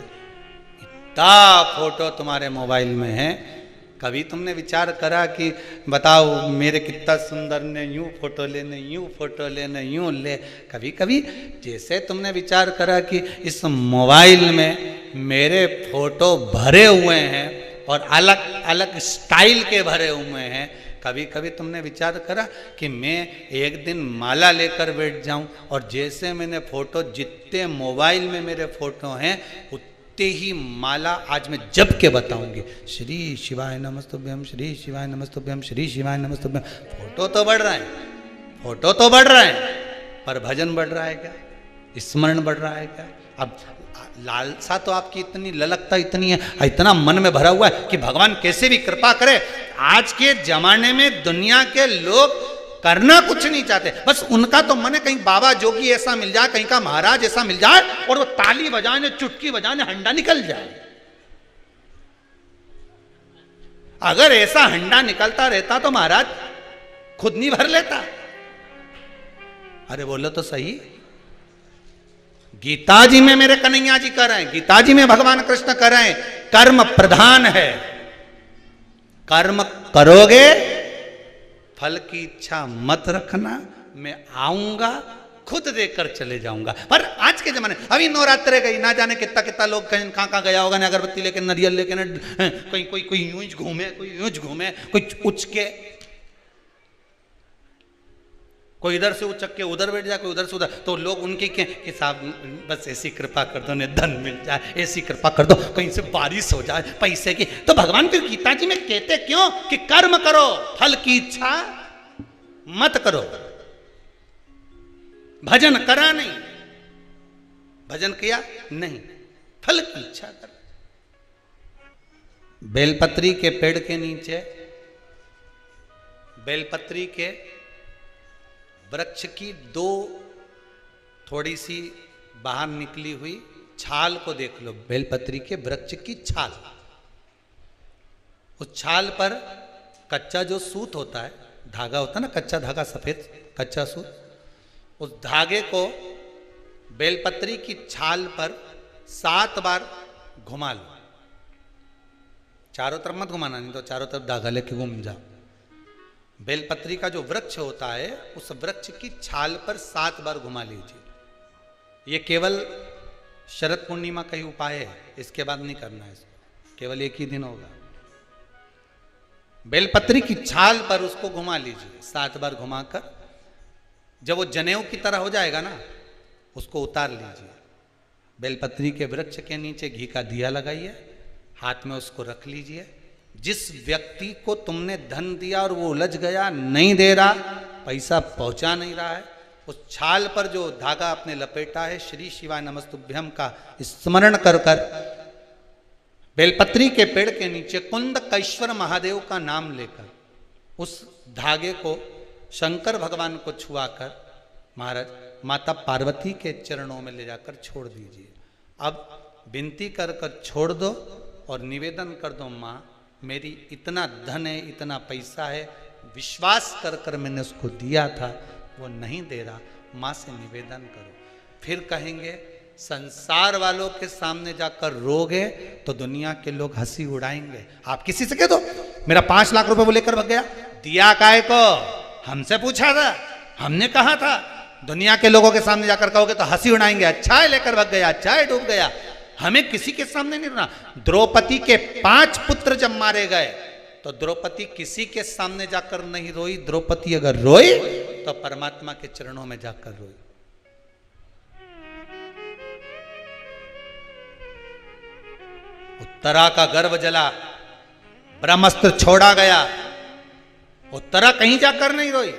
Speaker 1: इतना फोटो तुम्हारे मोबाइल में है। कभी तुमने विचार करा कि बताओ मेरे कितना सुंदर ने यूं फोटो लेने, यूं फोटो लेने, यूं ले? कभी कभी जैसे तुमने विचार करा कि इस मोबाइल में मेरे फोटो भरे हुए हैं और अलग अलग स्टाइल के भरे हुए हैं, कभी कभी तुमने विचार करा कि मैं एक दिन माला लेकर बैठ जाऊं और जैसे मैंने फोटो, जितने मोबाइल में मेरे फोटो हैं उतने ही माला आज मैं जप के बताऊंगी। श्री शिवाय नमस्तुभ्यम, श्री शिवाय नमस्तुभ्यम, श्री शिवाय नमस्तुभ्यम। फोटो तो बढ़ रहा है, फोटो तो बढ़ रहा है, पर भजन बढ़ रहा है क्या? स्मरण बढ़ रहा है क्या? अब लालसा तो आपकी इतनी, ललकता इतनी है, इतना मन में भरा हुआ है कि भगवान कैसे भी कृपा करे। आज के जमाने में दुनिया के लोग करना कुछ नहीं चाहते, बस उनका तो मन है कहीं बाबा जोगी ऐसा मिल जाए, कहीं का महाराज ऐसा मिल जाए और वो ताली बजाने, चुटकी बजाने, हंडा निकल जाए। अगर ऐसा हंडा निकलता रहता तो महाराज खुद नहीं भर लेता। अरे बोलो तो सही। गीता जी में मेरे कन्हैया जी कह रहे हैं, गीता जी में भगवान कृष्ण कह रहे हैं, कर्म प्रधान है, कर्म करोगे फल की इच्छा मत रखना, मैं आऊंगा खुद देकर चले जाऊंगा। पर आज के जमाने, अभी नवरात्रे गई, ना जाने कितना कितना लोग कहीं कहां गया होगा, ना अगरबत्ती लेके, नरियल लेके, कहीं कोई यूं घूमे, कोई यूं घूमे, कोई उच के, कोई इधर से उचक के उधर बैठ जाए, कोई उधर से उधर। तो लोग उनके के साहब बस ऐसी कृपा कर दो, ने धन मिल जाए, ऐसी कृपा कर दो, कहीं से बारिश हो जाए पैसे की। तो भगवान की गीता जी में कहते क्यों कि कर्म करो, फल की इच्छा मत करो। भजन करा नहीं, भजन किया नहीं, फल की इच्छा कर। बेलपत्री के पेड़ के नीचे, बेलपत्री के वृक्ष की 2 थोड़ी सी बाहर निकली हुई छाल को देख लो, बेलपत्री के वृक्ष की छाल। उस छाल पर कच्चा जो सूत होता है, धागा होता है ना, कच्चा धागा, सफेद कच्चा सूत, उस धागे को बेलपत्री की छाल पर 7 बार घुमा लो। चारों तरफ मत घुमाना, नहीं तो चारों तरफ धागा लेके घूम जाओ। बेलपत्री का जो वृक्ष होता है, उस वृक्ष की छाल पर 7 बार घुमा लीजिए। ये केवल शरद पूर्णिमा का ही उपाय है, इसके बाद नहीं करना है इसको, केवल एक ही दिन होगा। बेलपत्री की छाल पर उसको घुमा लीजिए 7 बार घुमाकर, जब वो जनेऊ की तरह हो जाएगा ना, उसको उतार लीजिए। बेलपत्री के वृक्ष के नीचे घी का दिया लगाइए, हाथ में उसको रख लीजिए। जिस व्यक्ति को तुमने धन दिया और वो उलझ गया, नहीं दे रहा, पैसा पहुंचा नहीं रहा है, उस छाल पर जो धागा आपने लपेटा है, श्री शिवाय नमस्तुभ्यम का स्मरण कर कर बेलपत्री के पेड़ के नीचे कुंदकेश्वर महादेव का नाम लेकर उस धागे को शंकर भगवान को छुआकर महाराज माता पार्वती के चरणों में ले जाकर छोड़ दीजिए। अब विनती कर कर छोड़ दो और निवेदन कर दो, माँ मेरी इतना धन है, इतना पैसा है, विश्वास कर कर मैंने उसको दिया था, वो नहीं दे रहा, माँ से निवेदन करो। फिर कहेंगे संसार वालों के सामने जाकर रोगे तो दुनिया के लोग हंसी उड़ाएंगे। आप किसी से कह दो मेरा 5 लाख रुपए वो लेकर भाग गया, दिया काय को, हमसे पूछा था, हमने कहा था। दुनिया के लोगों के सामने जाकर कहोगे तो हंसी उड़ाएंगे, अच्छा है लेकर भाग गया, अच्छा है डूब गया। हमें किसी के सामने नहीं रोना। द्रौपदी के 5 पुत्र जब मारे गए तो द्रौपदी किसी के सामने जाकर नहीं रोई। द्रौपदी अगर रोई तो परमात्मा के चरणों में जाकर रोई। उत्तरा का गर्भ जला, ब्रह्मास्त्र छोड़ा गया, उत्तरा कहीं जाकर नहीं रोई,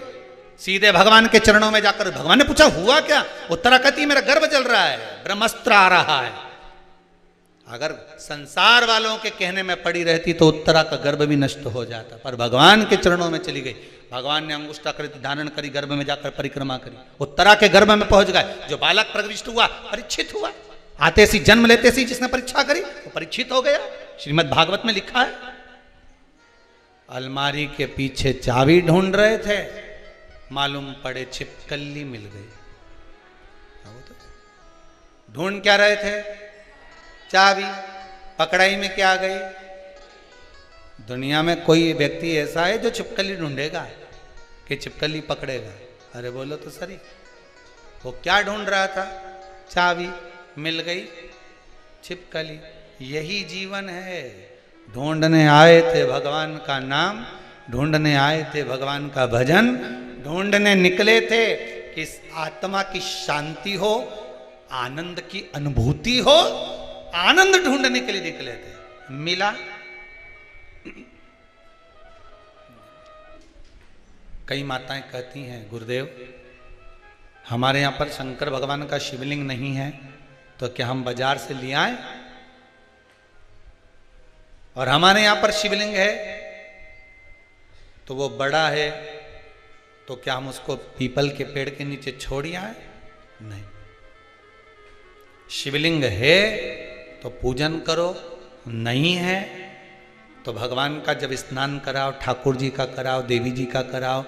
Speaker 1: सीधे भगवान के चरणों में जाकर। भगवान ने पूछा हुआ क्या? उत्तरा कहती मेरा गर्भ जल रहा है, ब्रह्मास्त्र आ रहा है। अगर संसार वालों के कहने में पड़ी रहती तो उत्तरा का गर्भ भी नष्ट हो जाता, पर भगवान के चरणों में चली गई। भगवान ने अंगुष्ठाकृति धारण करी, गर्भ में जाकर परिक्रमा करी, उत्तरा के गर्भ में पहुंच गए। जो बालक प्रविष्ट हुआ परीक्षित हुआ, आते सी जन्म लेते सी जिसने परीक्षा करी वो परीक्षित हो गया। श्रीमद् भागवत में लिखा है, अलमारी के पीछे चाबी ढूंढ रहे थे, मालूम पड़े छिपकली मिल गई। ढूंढ क्या रहे थे? चाबी। पकड़ाई में क्या गई? दुनिया में कोई व्यक्ति ऐसा है जो छिपकली ढूंढेगा कि छिपकली पकड़ेगा? अरे बोलो तो सही। वो क्या ढूंढ रहा था? चाबी। मिल गई छिपकली। यही जीवन है। ढूंढने आए थे भगवान का नाम, ढूंढने आए थे भगवान का भजन, ढूंढने निकले थे कि इस आत्मा की शांति हो, आनंद की अनुभूति हो, आनंद ढूंढने के लिए निकले थे। मिला? कई माताएं कहती हैं गुरुदेव हमारे यहां पर शंकर भगवान का शिवलिंग नहीं है, तो क्या हम बाजार से ले आए? और हमारे यहां पर शिवलिंग है तो वो बड़ा है, तो क्या हम उसको पीपल के पेड़ के नीचे छोड़ आए? नहीं। शिवलिंग है तो पूजन करो, नहीं है तो भगवान का जब स्नान कराओ, ठाकुर जी का कराओ, देवी जी का कराओ,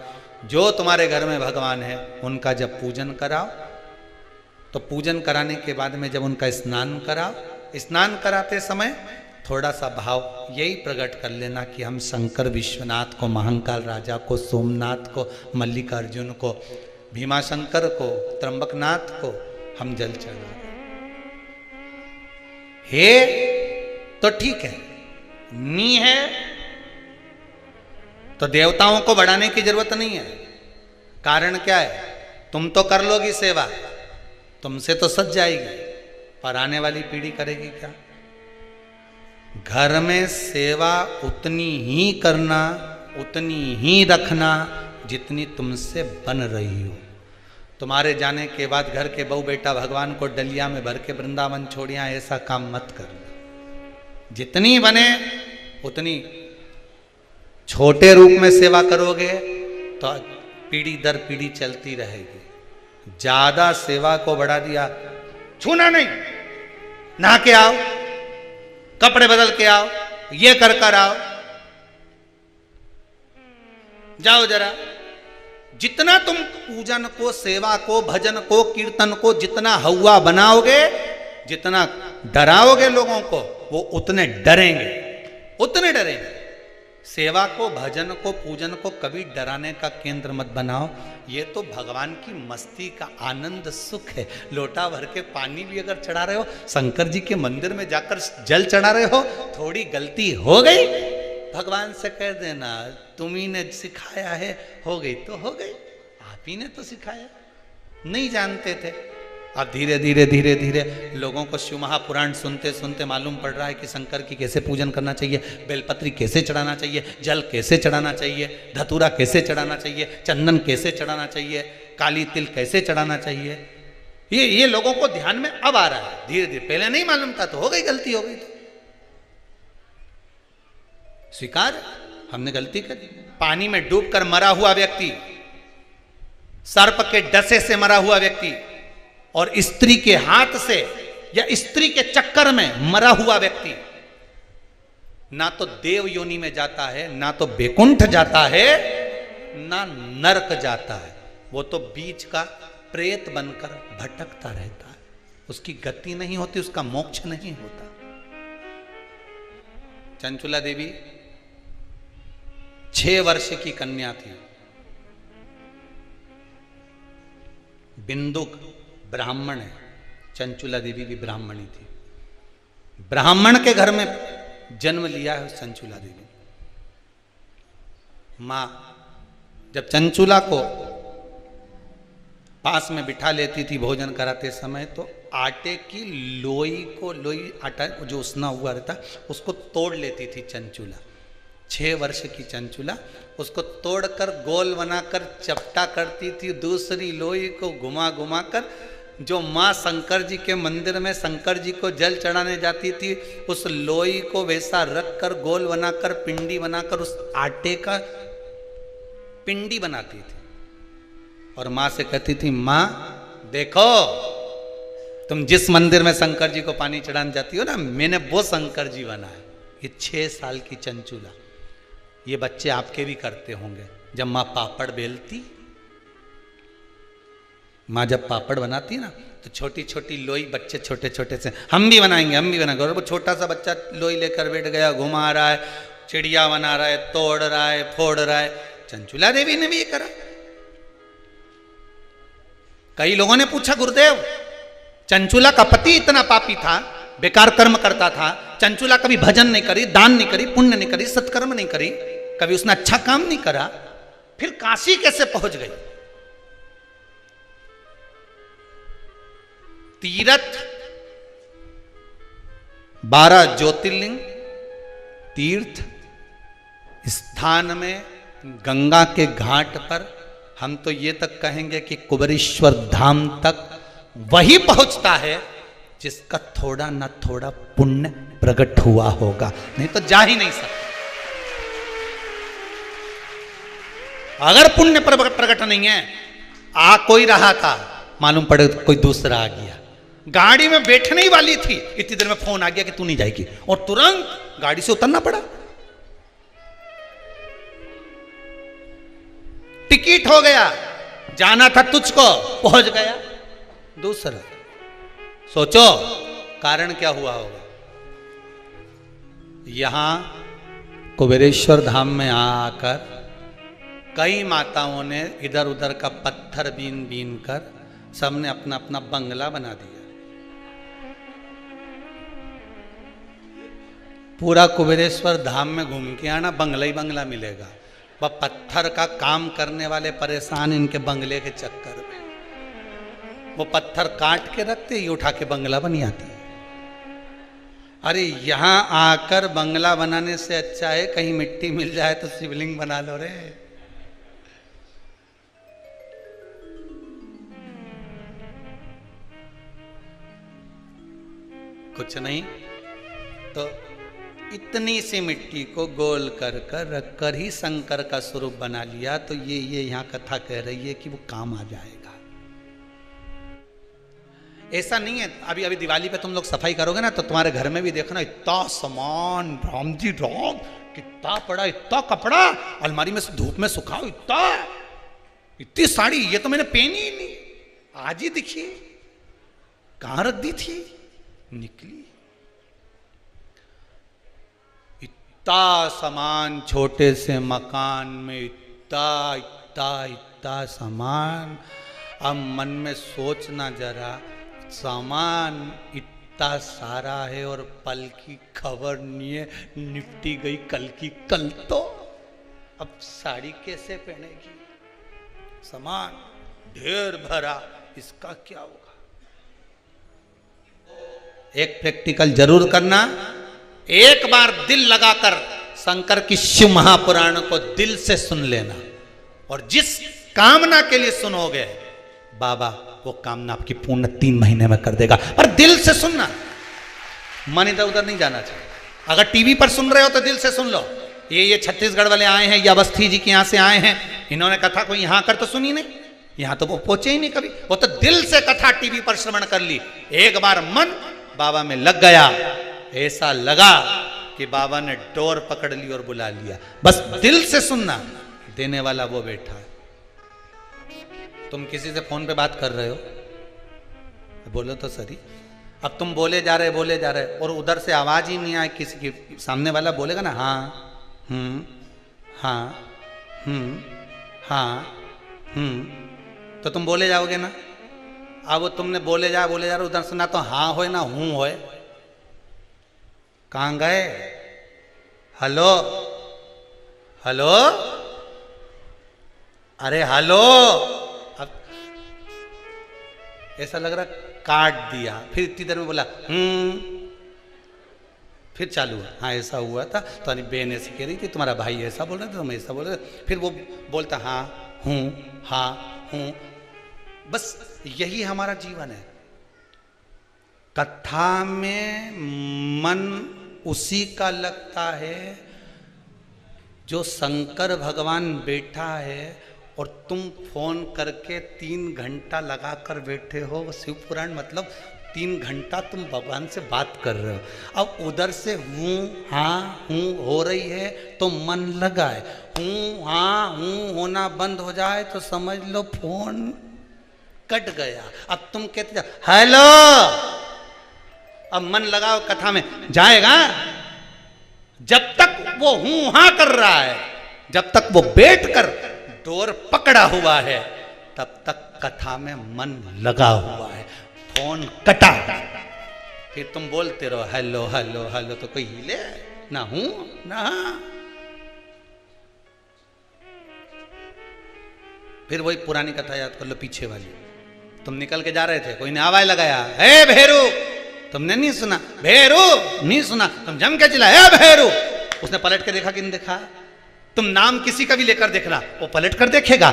Speaker 1: जो तुम्हारे घर में भगवान है उनका जब पूजन कराओ, तो पूजन कराने के बाद में जब उनका स्नान कराओ, स्नान कराते समय थोड़ा सा भाव यही प्रकट कर लेना कि हम शंकर विश्वनाथ को, महाकाल राजा को, सोमनाथ को, मल्लिकार्जुन को, भीमाशंकर को, त्र्यंबकनाथ को हम जल चढ़ा है तो ठीक है, नी है तो देवताओं को बढ़ाने की जरूरत नहीं है। कारण क्या है? तुम तो कर लोगी सेवा, तुमसे तो सज जाएगी, पर आने वाली पीढ़ी करेगी क्या? घर में सेवा उतनी ही करना, उतनी ही रखना जितनी तुमसे बन रही हो। तुम्हारे जाने के बाद घर के बहू बेटा भगवान को डलिया में भर के वृंदावन छोड़िया, ऐसा काम मत करना। जितनी बने उतनी छोटे रूप में सेवा करोगे तो पीढ़ी दर पीढ़ी चलती रहेगी। ज्यादा सेवा को बढ़ा दिया, छूना नहीं, नहा के आओ, कपड़े बदल के आओ, ये कर आओ, जाओ जरा। जितना तुम पूजन को, सेवा को, भजन को, कीर्तन को जितना हवा बनाओगे, जितना डराओगे लोगों को, वो उतने डरेंगे, उतने डरेंगे। सेवा को, भजन को, पूजन को कभी डराने का केंद्र मत बनाओ। ये तो भगवान की मस्ती का आनंद सुख है। लोटा भर के पानी भी अगर चढ़ा रहे हो, शंकर जी के मंदिर में जाकर जल चढ़ा रहे हो, थोड़ी गलती हो गई, भगवान से कह देना तुम ही ने सिखाया है, हो गई तो हो गई, आप ही ने तो सिखाया, नहीं जानते थे। अब धीरे धीरे धीरे धीरे लोगों को शिव महापुराण सुनते सुनते मालूम पड़ रहा है कि शंकर की कैसे पूजन करना चाहिए, बेलपत्री कैसे चढ़ाना चाहिए, जल कैसे चढ़ाना चाहिए, धतूरा कैसे चढ़ाना चाहिए, चंदन कैसे चढ़ाना चाहिए, काली तिल कैसे चढ़ाना चाहिए। ये लोगों को ध्यान में अब आ रहा है धीरे धीरे। पहले नहीं मालूम था तो हो गई, गलती हो गई तो स्वीकार, हमने गलती करी। पानी में डूबकर मरा हुआ व्यक्ति, सर्प के डसे से मरा हुआ व्यक्ति, और स्त्री के हाथ से या स्त्री के चक्कर में मरा हुआ व्यक्ति, ना तो देव योनि में जाता है, ना तो बैकुंठ जाता है, ना नरक जाता है। वो तो बीच का प्रेत बनकर भटकता रहता है, उसकी गति नहीं होती, उसका मोक्ष नहीं होता। चंचुला देवी 6 वर्ष की कन्या थी। बिंदुक ब्राह्मण है, चंचुला देवी भी ब्राह्मणी थी। ब्राह्मण के घर में जन्म लिया है चंचुला देवी। मां जब चंचुला को पास में बिठा लेती थी भोजन कराते समय, तो आटे की लोई आटा जो उसना हुआ रहता उसको तोड़ लेती थी चंचुला। 6 वर्ष की चंचुला उसको तोड़कर गोल बनाकर चपटा करती थी। दूसरी लोई को घुमा घुमा कर जो माँ शंकर जी के मंदिर में शंकर जी को जल चढ़ाने जाती थी, उस लोई को वैसा रख कर गोल बनाकर पिंडी बनाकर उस आटे का पिंडी बनाती थी। और माँ से कहती थी, माँ देखो तुम जिस मंदिर में शंकर जी को पानी चढ़ाने जाती हो ना, मैंने वो शंकर जी बना है। ये 6 साल की चंचुला, ये बच्चे आपके भी करते होंगे। जब माँ पापड़ बेलती, माँ जब पापड़ बनाती ना, तो छोटी छोटी लोई बच्चे छोटे छोटे से, हम भी बनाएंगे हम भी बनाएंगे। और वो छोटा सा बच्चा लोई लेकर बैठ गया, घुमा रहा है, चिड़िया बना रहा है, तोड़ रहा है, फोड़ रहा है। चंचुला देवी ने भी ये करा। कई लोगों ने पूछा, गुरुदेव चंचुला का पति इतना पापी था, बेकार कर्म करता था, चंचुला कभी भजन नहीं करी, दान नहीं करी, पुण्य नहीं करी, सत्कर्म नहीं करी, कभी उसने अच्छा काम नहीं करा, फिर काशी कैसे पहुंच गई? तीर्थ 12 ज्योतिर्लिंग तीर्थ स्थान में गंगा के घाट पर, हम तो ये तक कहेंगे कि कुबेरेश्वर धाम तक वही पहुंचता है जिसका थोड़ा न थोड़ा पुण्य प्रकट हुआ होगा, नहीं तो जा ही नहीं सकता। अगर पुण्य प्रकट नहीं है, आ कोई रहा था, मालूम पड़े कोई दूसरा आ गया, गाड़ी में बैठने ही वाली थी, इतनी देर में फोन आ गया कि तू नहीं जाएगी, और तुरंत गाड़ी से उतरना पड़ा। टिकट हो गया, जाना था तुझको, पहुंच गया दूसरा। सोचो कारण क्या हुआ होगा। यहां कुबेरेश्वर धाम में आकर कई माताओं ने इधर उधर का पत्थर बीन बीन कर सबने अपना अपना बंगला बना दिया। पूरा कुबेरेश्वर धाम में घूम के आना, बंगला ही बंगला मिलेगा। वह पत्थर का काम करने वाले परेशान इनके बंगले के चक्कर में, वो पत्थर काट के रखते, ये उठा के बंगला बनी आती है। अरे यहां आकर बंगला बनाने से अच्छा है कहीं मिट्टी मिल जाए तो शिवलिंग बना लो रे। कुछ नहीं तो इतनी सी मिट्टी को गोल कर कर रख कर ही शंकर का स्वरूप बना लिया। तो ये यहां कथा कह रही है कि वो काम आ जाएगा। ऐसा नहीं है, अभी अभी दिवाली पे तुम लोग सफाई करोगे ना, तो तुम्हारे घर में भी देखना इतना सामान, राम जी राम, कितना पड़ा, इतना कपड़ा, अलमारी में धूप में सुखाओ, इतनी साड़ी, ये तो मैंने पहनी ही नहीं, आज ही दिखी, कहां रख दी थी, निकली। इतना सामान, छोटे से मकान में इतना इतना इतना सामान। अब मन में सोचना जरा, सामान इतना सारा है और पल की खबर नहीं है, निपटी गई कल की कल। तो अब साड़ी कैसे पहनेगी? सामान ढेर भरा, इसका क्या होगा? एक प्रैक्टिकल जरूर करना, एक बार दिल लगाकर शंकर की शिव महापुराण को दिल से सुन लेना, और जिस कामना के लिए सुनोगे बाबा वो कामना आपकी पूर्ण 3 महीने में कर देगा। पर दिल से सुनना, मन इधर उधर नहीं जाना चाहिए। अगर टीवी पर सुन रहे हो तो दिल से सुन लो। ये छत्तीसगढ़ वाले आए हैं, या अवस्थी जी के यहां से आए हैं, इन्होंने कथा को यहां कर तो सुनी नहीं, यहां तो वो पहुंचे ही नहीं कभी। वो तो दिल से कथा टीवी पर श्रवण कर ली, एक बार मन बाबा में लग गया, ऐसा लगा कि बाबा ने डोर पकड़ ली और बुला लिया। बस दिल से सुनना, देने वाला वो बैठा है। तुम किसी से फोन पे बात कर रहे हो, बोलो तो सही। अब तुम बोले जा रहे और उधर से आवाज ही नहीं आए किसी की, सामने वाला बोलेगा ना हाँ हाँ हाँ तो तुम बोले जाओगे ना। अब वो तुमने बोले जा रहे उधर से ना तो हाँ होए ना हूं होए। कहाँ गए? हेलो हेलो, अरे हेलो। अब ऐसा लग रहा काट दिया। फिर इतनी देर में बोला फिर चालू हुआ। हाँ ऐसा हुआ था, तो बहन ऐसी कह रही थी, तुम्हारा भाई ऐसा बोल रहे थे, तुम ऐसा बोल रहे थे। फिर वो बोलता हाँ हूँ। बस यही हमारा जीवन है। कथा में मन उसी का लगता है जो शंकर भगवान बैठा है और तुम फोन करके 3 घंटा लगाकर बैठे हो। शिव पुराण मतलब 3 घंटा तुम भगवान से बात कर रहे हो। अब उधर से हूँ हाँ हूँ हो रही है तो मन लगा है। हूँ हाँ हूँ होना बंद हो जाए तो समझ लो फोन कट गया। अब तुम कहते जाओ हेलो, अब मन लगाओ कथा में जाएगा। जब तक वो हूँ हाँ कर रहा है, जब तक वो बैठ कर डोर पकड़ा हुआ है, तब तक कथा में मन लगा हुआ है। फोन कटा, फिर तुम बोलते रहो हेलो हेलो हेलो, तो कोई हिले ना हूं ना। फिर वही पुरानी कथा याद कर लो, पीछे वाली। तुम निकल के जा रहे थे, कोई ने आवाज लगाया हे भेरू, तुमने नहीं सुना, भेरू नहीं सुना, तुम जम के चिल्लाए हे भेरू। उसने पलट के देखा कि नहीं देखा? तुम नाम किसी का भी लेकर देखना, वो पलट कर देखेगा।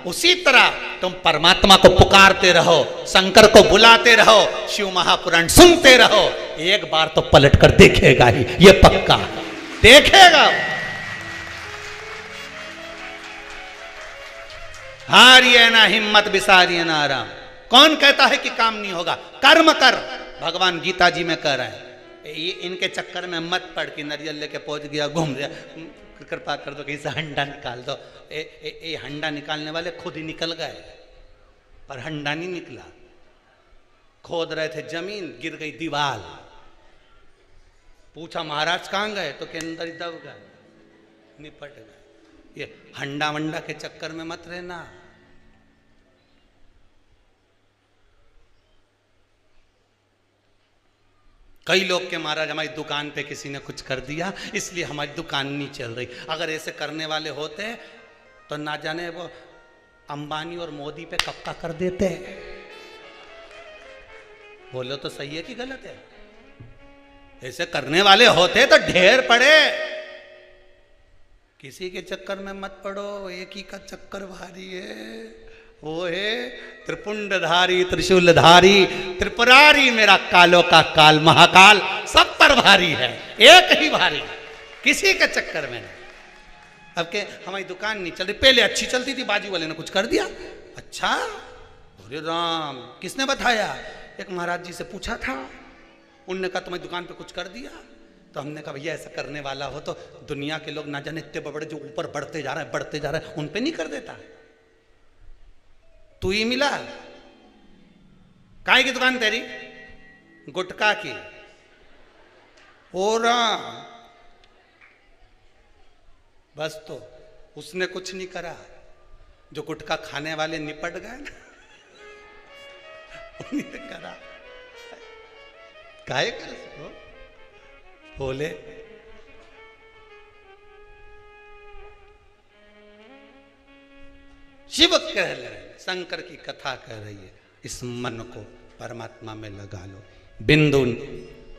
Speaker 1: उसी तरह तुम परमात्मा को पुकारते रहो, शंकर को बुलाते रहो, शिव महापुराण सुनते रहो, एक बार तो पलट कर देखेगा ही, ये पक्का देखेगा। हारिए ना हिम्मत, बिसारिए ना आराम। कौन कहता है कि काम नहीं होगा? कर्म कर, भगवान गीता जी में कह रहे हैं। ये इनके चक्कर में मत पड़ कि नारियल लेके पहुंच गया, घूम रहा, कृपा कर दो, कहीं से हंडा निकाल दो। ये हंडा निकालने वाले खुद ही निकल गए, पर हंडा नहीं निकला। खोद रहे थे जमीन, गिर गई दीवार। पूछा महाराज कहाँ गए, तो के अंदर ही दब गए, निपट गए। ये हंडा वंडा के चक्कर में मत रहना। कई लोग के महाराज हमारी दुकान पे किसी ने कुछ कर दिया इसलिए हमारी दुकान नहीं चल रही। अगर ऐसे करने वाले होते तो ना जाने वो अंबानी और मोदी पे कब का कर देते। बोलो तो सही है कि गलत है? ऐसे करने वाले होते तो ढेर पड़े। किसी के चक्कर में मत पड़ो, एक ही का चक्कर भारी है, वो है त्रिपुंडधारी त्रिशूलधारी त्रिपुरारी, मेरा कालों का काल महाकाल सब पर भारी है, एक ही भारी, किसी के चक्कर में नहीं। अब के हमारी दुकान नहीं चल रही, पहले अच्छी चलती थी, बाजू वाले ने कुछ कर दिया। अच्छा, अरे राम, किसने बताया? एक महाराज जी से पूछा था, उनने कहा तुम्हारी दुकान पे कुछ कर दिया। तो हमने कहा भैया ऐसा करने वाला हो तो दुनिया के लोग ना जाने इतने बड़े जो ऊपर बढ़ते जा रहे हैं उन पे नहीं कर देता। तू ही मिला। काय की दुकान तेरी? गुटखा की। और बस तो उसने कुछ नहीं करा, जो गुटखा खाने वाले निपट गए ना उन्हें करा। काहे कर सको बोले। शिव कह रहे, शंकर की कथा कह रही है, इस मन को परमात्मा में लगा लो। बिंदु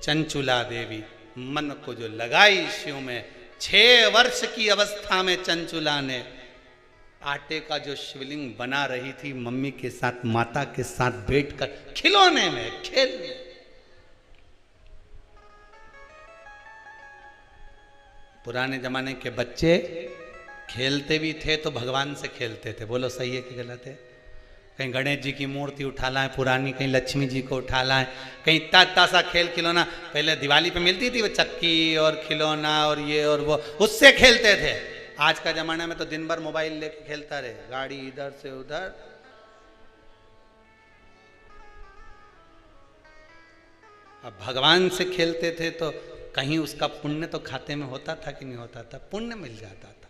Speaker 1: चंचुला देवी मन को जो लगाई शिव में, 6 वर्ष की अवस्था में चंचुला ने आटे का जो शिवलिंग बना रही थी मम्मी के साथ, माता के साथ बैठकर खिलौने में खेल में। पुराने जमाने के बच्चे खेलते भी थे तो भगवान से खेलते थे। बोलो सही है कि गलत है? कहीं गणेश जी की मूर्ति उठा लाएं पुरानी, कहीं लक्ष्मी जी को उठा लाएं, कहीं इतना सा खेल खिलौना। पहले दिवाली पे मिलती थी वो चक्की और खिलौना और ये और वो, उससे खेलते थे। आज का जमाना में तो दिन भर मोबाइल लेके खेलता रहे, गाड़ी इधर से उधर। अब भगवान से खेलते थे तो कहीं उसका पुण्य तो खाते में होता था कि नहीं होता था? पुण्य मिल जाता था।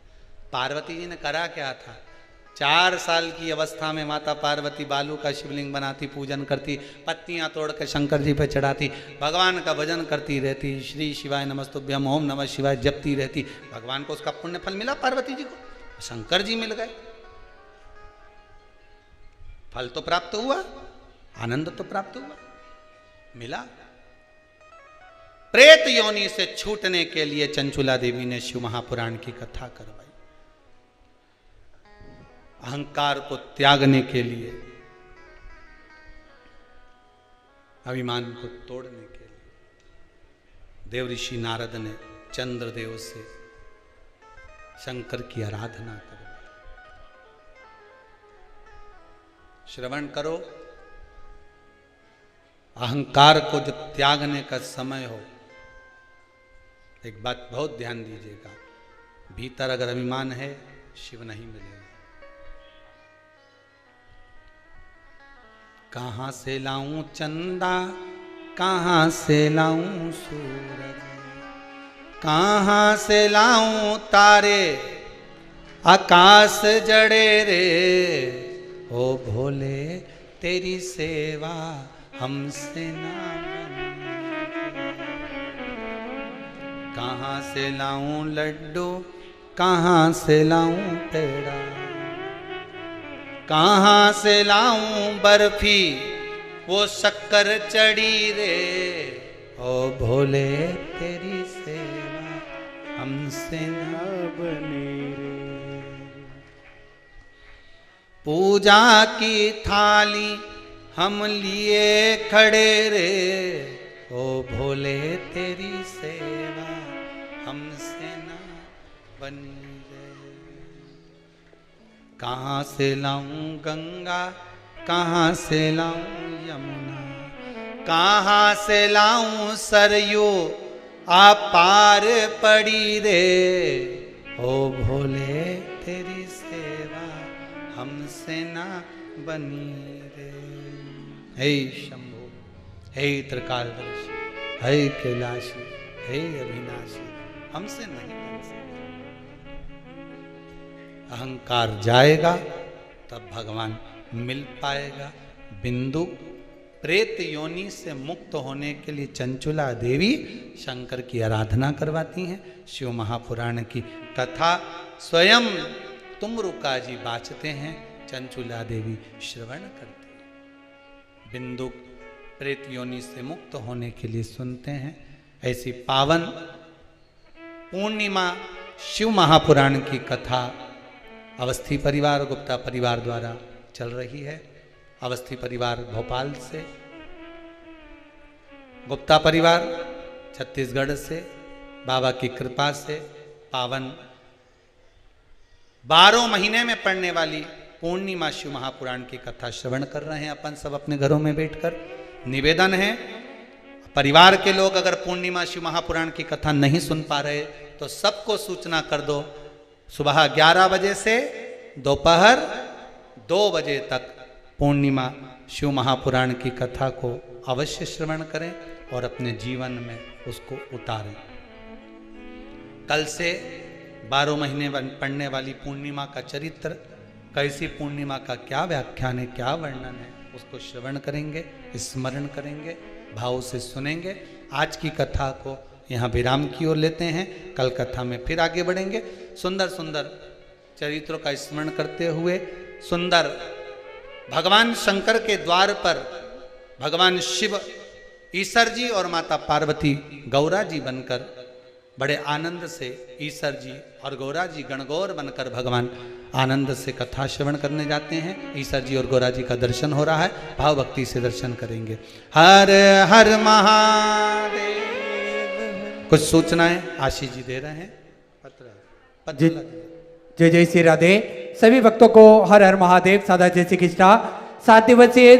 Speaker 1: पार्वती जी ने करा क्या था? 4 साल की अवस्था में माता पार्वती बालू का शिवलिंग बनाती, पूजन करती, पत्तियां तोड़ के शंकर जी पे चढ़ाती, भगवान का भजन करती रहती, श्री शिवाय नमस्तुभ्यम ओम नमः शिवाय जपती रहती। भगवान को उसका पुण्य फल मिला, पार्वती जी को शंकर जी मिल गए। फल तो प्राप्त हुआ, आनंद तो प्राप्त हुआ, मिला। प्रेत योनि से छूटने के लिए चंचुला देवी ने शिव महापुराण की कथा करवाई। अहंकार को त्यागने के लिए, अभिमान को तोड़ने के लिए देव ऋषि नारद ने चंद्रदेव से शंकर की आराधना करवाई। श्रवण करो, अहंकार को जब त्यागने का समय हो, एक बात बहुत ध्यान दीजिएगा, भीतर अगर अभिमान है शिव नहीं मिलेगा। कहां से लाऊं चंदा, कहां से लाऊं सूरज, कहां से लाऊं तारे, आकाश जड़े रे, ओ भोले तेरी सेवा हमसे ना बनी। कहां से लाऊं लड्डू, कहां से लाऊं पेड़ा, कहां से लाऊं बर्फी, वो शक्कर चढ़ी रे, ओ भोले तेरी सेवा हमसे ना बनी रे। पूजा की थाली हम लिए खड़े रे, ओ भोले तेरी सेवा हमसे ना बनी रे। कहाँ से लाऊं गंगा, कहाँ से लाऊं यमुना, कहाँ से लाऊं सरयू, आ पार पड़ी रे, ओ भोले तेरी सेवा हमसे ना बनी रे। हे शंभो, हे त्रिकालदर्शी, हे कैलाशी, हे अविनाशी, हमसे नहीं बन सकता। अहंकार जाएगा तब भगवान मिल पाएगा। बिंदु प्रेत योनि से मुक्त होने के लिए चंचुला देवी शंकर की आराधना करवाती हैं। शिव महापुराण की कथा स्वयं तुमरुका जी बाचते हैं, चंचुला देवी श्रवण करते हैं। बिंदु प्रेत योनि से मुक्त होने के लिए सुनते हैं। ऐसी पावन पूर्णिमा शिव महापुराण की कथा अवस्थी परिवार, गुप्ता परिवार द्वारा चल रही है। अवस्थी परिवार भोपाल से, गुप्ता परिवार छत्तीसगढ़ से, बाबा की कृपा से पावन 12 महीने में पढ़ने वाली पूर्णिमा शिव महापुराण की कथा श्रवण कर रहे हैं अपन सब अपने घरों में बैठकर। निवेदन है, परिवार के लोग अगर पूर्णिमा शिव महापुराण की कथा नहीं सुन पा रहे तो सबको सूचना कर दो, सुबह 11 बजे से दोपहर 2 बजे तक पूर्णिमा शिव महापुराण की कथा को अवश्य श्रवण करें और अपने जीवन में उसको उतारें। कल से 12 महीने पढ़ने वाली पूर्णिमा का चरित्र, कैसी पूर्णिमा का क्या व्याख्यान है, क्या वर्णन है, उसको श्रवण करेंगे, स्मरण करेंगे, भाव से सुनेंगे। आज की कथा को यहाँ विराम की ओर लेते हैं, कल कथा में फिर आगे बढ़ेंगे। सुंदर सुंदर चरित्रों का स्मरण करते हुए, सुंदर भगवान शंकर के द्वार पर भगवान शिव ईश्वर जी और माता पार्वती गौरा जी बनकर बड़े आनंद से, ईश्वर जी और गौरा जी गणगौर बनकर भगवान आनंद से कथा श्रवण करने जाते हैं। ईश्वर जी और गौरा जी का दर्शन हो रहा है, भाव भक्ति से दर्शन करेंगे। हर हर महादेव। कुछ सूचनाएं आशीष जी दे रहे हैं। जय जय श्री राधे। सभी भक्तों को हर हर महादेव, सादा जय श्री कृष्णा।
Speaker 2: 7 दिवसीय